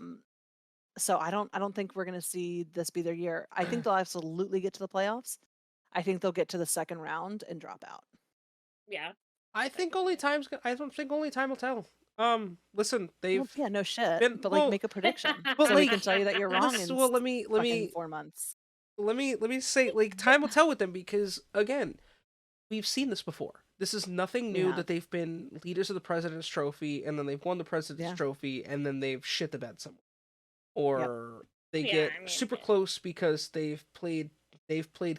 So I don't think we're gonna see this be their year. I think they'll absolutely get to the playoffs. I think they'll get to the second round and drop out. Yeah. I don't think only time will tell. Listen, they've no shit. but make a prediction. But so we can tell you that you're wrong. Let me 4 months. Let me say, time will tell with them, because again, we've seen this before. This is nothing new that they've been leaders of the President's Trophy, and then they've won the President's Trophy, and then they've shit the bed somewhere, or they get super close because they've played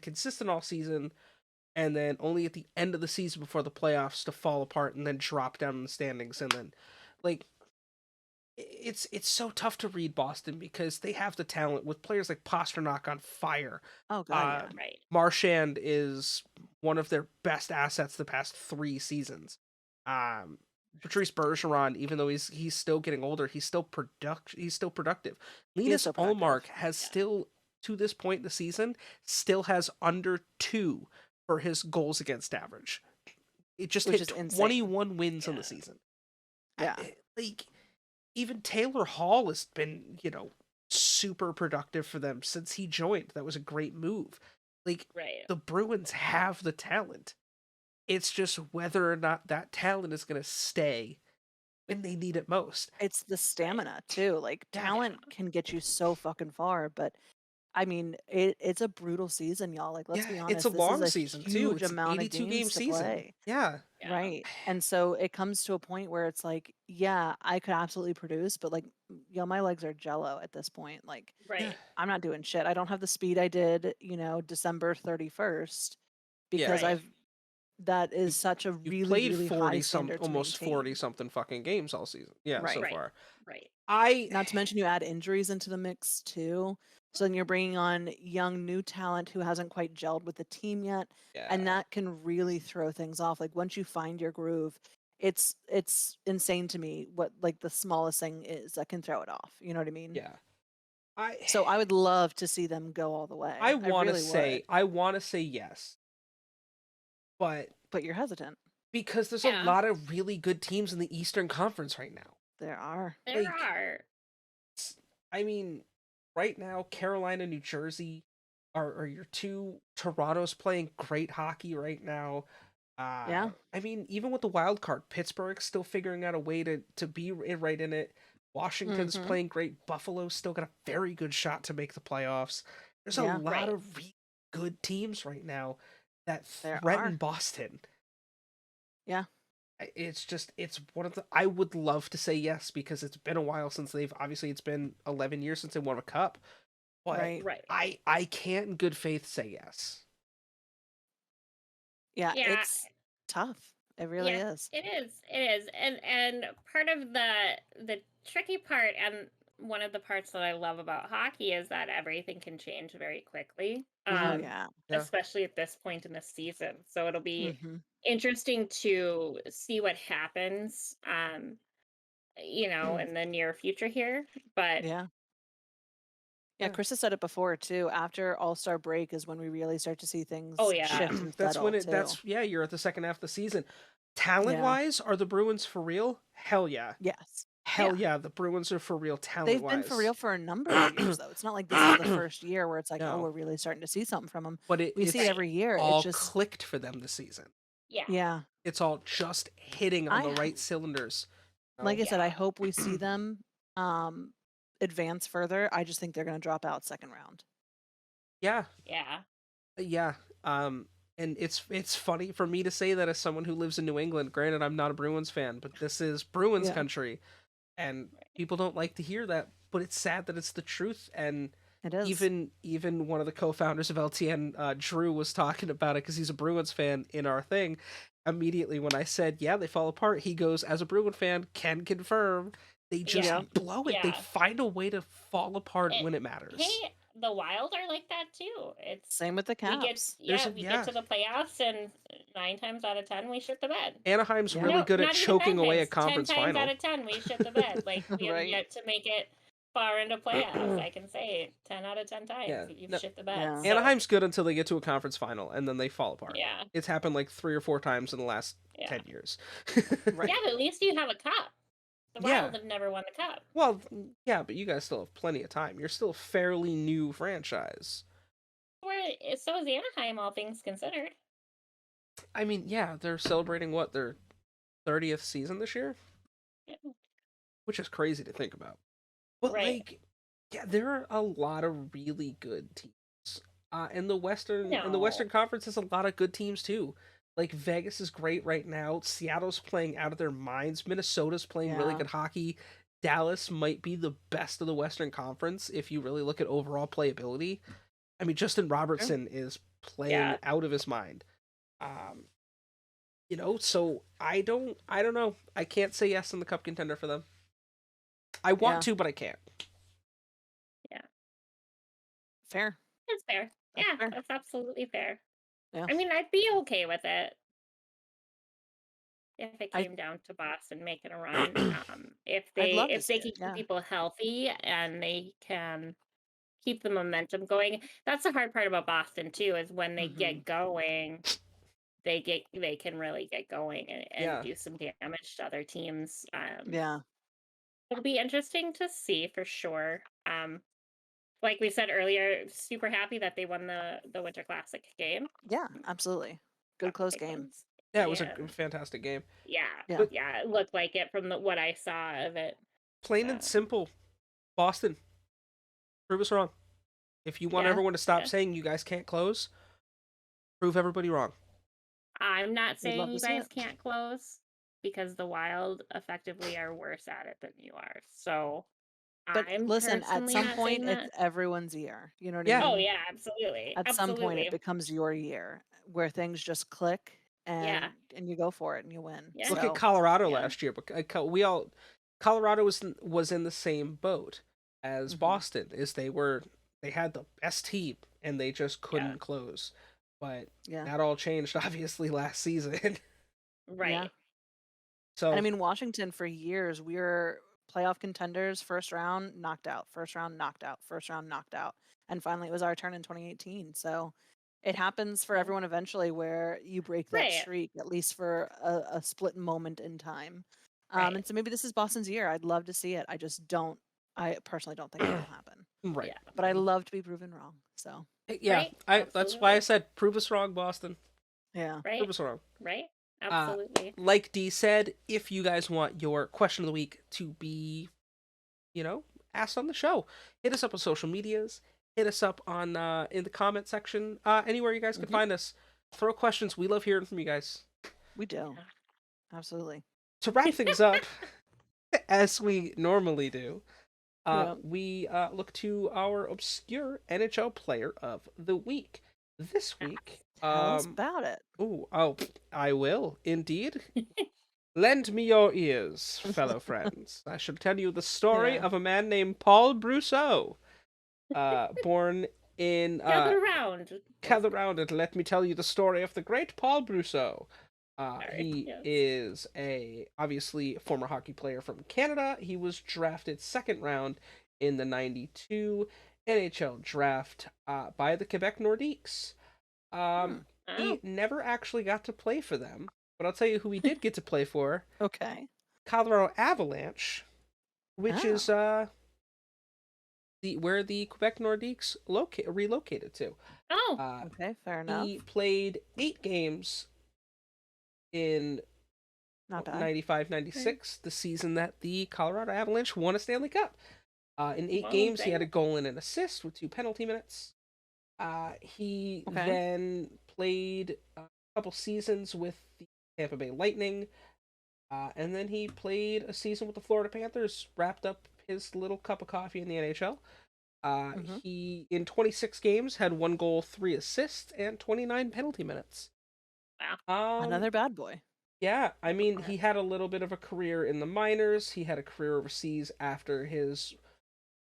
consistent all season, and then only at the end of the season before the playoffs to fall apart and then drop down in the standings. And then it's so tough to read Boston because they have the talent with players like Pasternak on fire. Oh god, right. Marchand is one of their best assets the past 3 seasons. Patrice Bergeron, even though he's still getting older, he's still productive. Linus Ullmark has still, to this point in the season, still has under 2 for his goals against average. It just hit 21 wins in the season. Yeah. even Taylor Hall has been, super productive for them since he joined. That was a great move. Like, Right. the Bruins have the talent. It's just whether or not that talent is going to stay when they need it most. It's the stamina too. Like Yeah. talent can get you so fucking far, but I mean, it's a brutal season, y'all. Like, let's be Yeah, it's honest, a this is long a season too. huge It's an amount of 82 game games to season. play. Yeah. Yeah. Right. And so it comes to a point where it's like, yeah, I could absolutely produce, but like, my legs are jello at this point. Like, Right. I'm not doing shit. I don't have the speed I did, December 31st because Right. that is such a You've really, played really 40 high some standard to almost 40 maintain. something fucking games all season. Yeah, so Right. far. Right. Not to mention you add injuries into the mix too. So then you're bringing on young new talent who hasn't quite gelled with the team yet, and Yeah. that can really throw things off. Like once you find your groove, it's insane to me what like the smallest thing is that can throw it off. You know what I mean? Yeah. So I would love to see them go all the way. I I want to really say would. yes. But But you're hesitant. because there's Yeah. a lot of really good teams in the Eastern Conference right now. There are. There Like, are. I mean, right now, Carolina, New Jersey are your two. Toronto's playing great hockey right now. Yeah. I mean, even with the wild card, Pittsburgh's still figuring out a way to be right in it. Washington's Mhm. playing great. Buffalo's still got a very good shot to make the playoffs. There's a Yeah. lot Right. of really good teams right now that There threaten are. Boston. Yeah. It's one of the. I would love to say yes because it's been a while since it's been 11 years since they won a cup. But Right. Right. I can't in good faith say yes. Yeah. Yeah. It's tough. It really Yeah, is. it is. It is. And part of the tricky part and one of the parts that I love about hockey is that everything can change very quickly. Oh Mhm. yeah. Yeah. Especially at this point in the season. So it'll be hmm interesting to see what happens in the near future here. But Yeah. Yeah, Yeah. Chris has said it before too. After All-Star break is when we really start to see oh things yeah. shift and That's when settle too. you're at the second half of the season. Talent Yeah. wise, are the Bruins for real? Hell yeah. Yes. Hell Yeah. yeah, the Bruins are for real talent They've wise. been for real for a number of years though. It's not like this is the first year where it's like, oh, No. we're really starting to see something from them. But We see it it's every year. It's all just clicked for them this season. Yeah. yeah. It's all just hitting on I the ho- right cylinders. Like I said, I Yeah. hope we see them advance further. I just think they're going to drop out second round. Yeah. Yeah. Yeah. And it's funny for me to say that as someone who lives in New England. Granted, I'm not a Bruins fan, but this is Bruins Yeah. country, and people don't like to hear that. But it's sad that it's the truth. And It is. even one of the co-founders of LTN, Drew, was talking about it because he's a Bruins fan in our thing. Immediately when I said, "Yeah, they fall apart," he goes, "As a Bruin fan, can confirm they just Yeah. blow it. They Yeah. find a way to fall apart It- when it matters." Hey, the Wild are like that too. It's Same with the we get Caps. we yeah. get to the playoffs and 9 times out of 10 we shit the bed. Anaheim's Yeah. really No, good at not even choking 9 away a times. conference 10 times final. out of 10 we shit the bed. Like we have Right. yet to make it far into playoffs. I can say 10 out of 10 times Yeah. you've No, shit the bed. Yeah. So, Anaheim's good until they get to a conference final, and then they fall apart. yeah. It's happened like 3 or 4 times in the last Yeah. 10 years. Right. Yeah, but at least you have a cup. The Yeah. Wild have never won the cup. Well, yeah, but you guys still have plenty of time. You're still a fairly new franchise. So is Anaheim, all things considered. I mean, yeah, they're celebrating their 30th season this year, Yeah. which is crazy to think about. But Right. like, yeah, there are a lot of really good teams. In the Western No. Conference, there's a lot of good teams too. Like Vegas is great right now. Seattle's playing out of their minds. Minnesota's playing really Yeah. good hockey. Dallas might be the best of the Western Conference if you really look at overall playability. I mean, Justin Robertson is playing Yeah. out of his mind. So I don't know. I can't say yes in the cup contender for them. I want Yeah. to, but I can't. Fair. That's fair. That's Yeah, fair. that's absolutely fair. Yeah. I mean, I'd be okay with it if it I- came down to Boston making a run. If I'd love to they see can it, keep yeah. people healthy and they can keep the momentum going. That's the hard part about Boston too, is when they Mhm. get going, they can really get going and Yeah. do some damage to other teams. Yeah. It'll be interesting to see for sure. Like we said earlier, super happy that they won the Winter Classic game. Yeah, absolutely. Good close game. Yeah, it was a And fantastic game. yeah, Yeah. yeah, it looked like it from what I saw of it. Plain and simple, Boston, prove us wrong. If you want Yeah, everyone to stop yeah. saying you guys can't close, prove everybody wrong. I'm not We'd love saying you to see guys it. can't close because the Wild effectively are worse at it than you are. So But I'm listen, at personally some not point, saying it's that. everyone's year. You know what Yeah. I Oh mean? yeah, absolutely, At some point, it absolutely. becomes your year where things just click Yeah, and you go for it and you win. Yeah. Look at So, Colorado yeah. last year, but Colorado was in the same boat as Mhm. Boston. They had the best team and they just couldn't close. But yeah. that all changed obviously last season. right. So And I mean, Washington for years, we were playoff contenders, first round knocked out, first round knocked out, first round knocked out. And finally, it was our turn in 2018. So it happens for Yeah. everyone eventually where you break that Right. streak, at least for a split moment in time. Right. And so maybe this is Boston's year. I'd love to see it. I personally don't think it will happen. right. Yeah. But I love to be proven wrong. So, Yeah, Right, that's why I absolutely. said prove us wrong, Boston. yeah. Right. Prove us wrong. Right. Absolutely. Like Dee said, if you guys want your question of the week to be, asked on the show, hit us up on social medias. Hit us up on in the comment section. Anywhere you guys can find us. Throw questions. We love hearing from you guys. We do. Absolutely. To wrap things up, as we normally do, Yeah. we look to our obscure NHL player of the week. This week, Tell us about it. I will indeed. Lend me your ears, fellow friends. I shall tell you the story Yeah. of a man named Paul Brousseau, born in Gather around. and let me tell you the story of the great Paul Brousseau. He yes. is obviously a former hockey player from Canada. He was drafted second round in the 92 NHL draft by the Quebec Nordiques. He Oh, never actually got to play for them, but I'll tell you who he did get to play for. Okay. Colorado Avalanche, which is where the Quebec Nordiques relocated to. oh, Okay. Fair enough. He played 8 games in Not bad. 95-96, the season that the Colorado Avalanche won a Stanley Cup. In 8 Well, games, he had a damn. goal and an assist with 2 penalty minutes. He Okay. then played a couple seasons with the Tampa Bay Lightning, and then he played a season with the Florida Panthers, wrapped up his little cup of coffee in the NHL. Mhm. He, in 26 games, had 1 goal, 3 assists, and 29 penalty minutes. Wow. Another bad boy. Yeah, I mean, he had a little bit of a career in the minors. He had a career overseas after his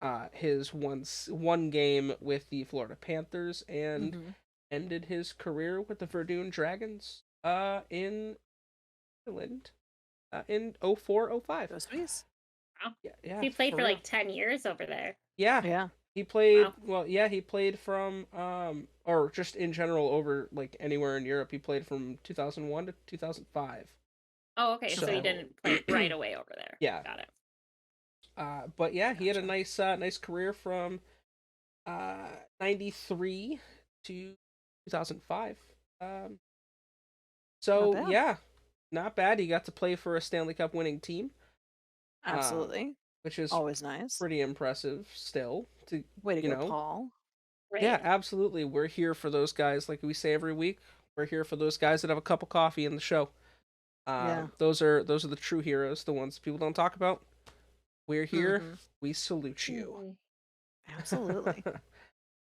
one game with the Florida Panthers, and Mhm. ended his career with the Verdun Dragons in Ireland in 04-05. Go Swedes. Yeah, He played for real. like 10 years over there. Yeah, Yeah. he played Wow. he played from or just in general over like anywhere in Europe. He played from 2001 to 2005. Oh, okay. So he So- didn't play right away over there. Yeah. Got it. But yeah, he had a Gotcha. nice career from 93 to 2005. So Not bad. yeah, not bad. He got to play for a Stanley Cup winning team, Absolutely. which is Always nice. pretty impressive still. To Way to you go, know, Paul. Right. yeah, absolutely. We're here for those guys, like we say every week. We're here for those guys that have a cup of coffee in the show. Yeah. Those are the true heroes, the ones people don't talk about. We're here. Mhm. We salute you. Mm. Absolutely.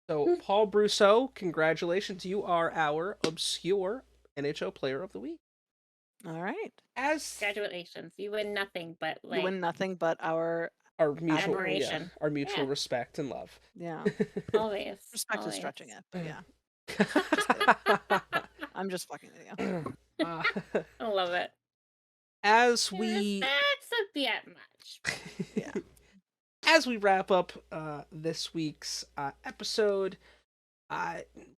So, Paul Brousseau, congratulations. You are our obscure NHL player of the week. All right. As Congratulations. You win nothing but You like win nothing but our our mutual admiration. our mutual Yeah. respect and love. yeah. always. Respect is always. stretching it, but yeah. I'm just fucking with you. Uh, I love it. as we That's a bit much. Yeah. as we wrap up this week's episode,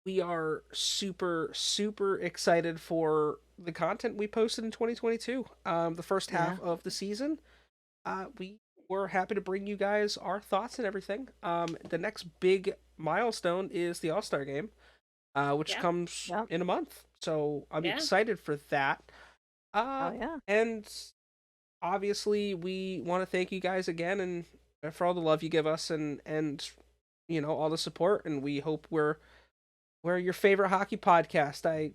we are super excited for the content we posted in 2022. The first half of the season, we we're happy to bring you guys our thoughts and everything. The next big milestone is the All-Star game, which comes in a month. So I'm excited for that. Oh yeah. And obviously, we want to thank you guys again and for all the love you give us and all the support. And we hope we're your favorite hockey podcast. I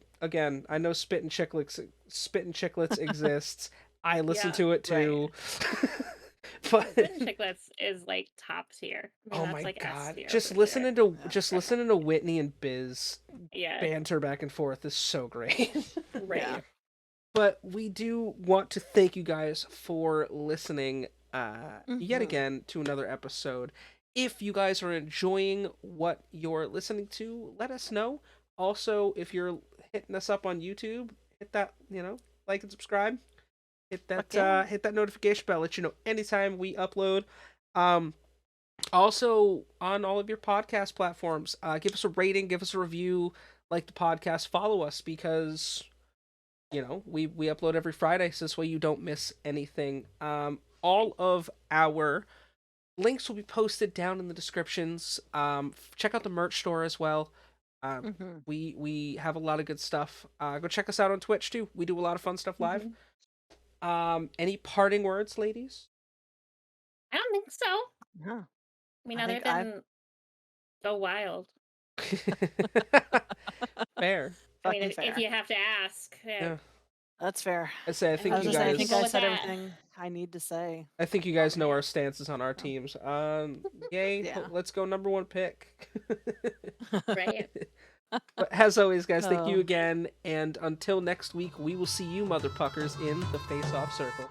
know Spittin' Chicklets exists. I listen to it too. But Spittin' Chicklets is like top tier. I mean, oh my like god! S-tier Just for listening sure. to Whitney and Biz Yeah. banter back and forth is so great. Right. Yeah. But we do want to thank you guys for listening yet again to another episode. If you guys are enjoying what you're listening to, let us know. Also, if you're hitting us up on YouTube, hit that, like and subscribe. Hit that notification bell, let you know anytime we upload. Also on all of your podcast platforms, give us a rating, give us a review, like the podcast, follow us because we upload every Friday, so this way you don't miss anything. All of our links will be posted down in the descriptions. Check out the merch store as well. We have a lot of good stuff. Go check us out on Twitch too. We do a lot of fun stuff live. Any parting words, ladies? I don't think so. Yeah. I mean, other than go wild. Fair. I mean, if you have to ask. Yeah. That's fair. I think you guys. I think I said that. everything I need to say. I think you guys know our stances on our teams. Yay! Yeah. Let's go number 1 pick. Right. But as always, guys, thank you again, and until next week, we will see you, motherfuckers, in the face-off circle.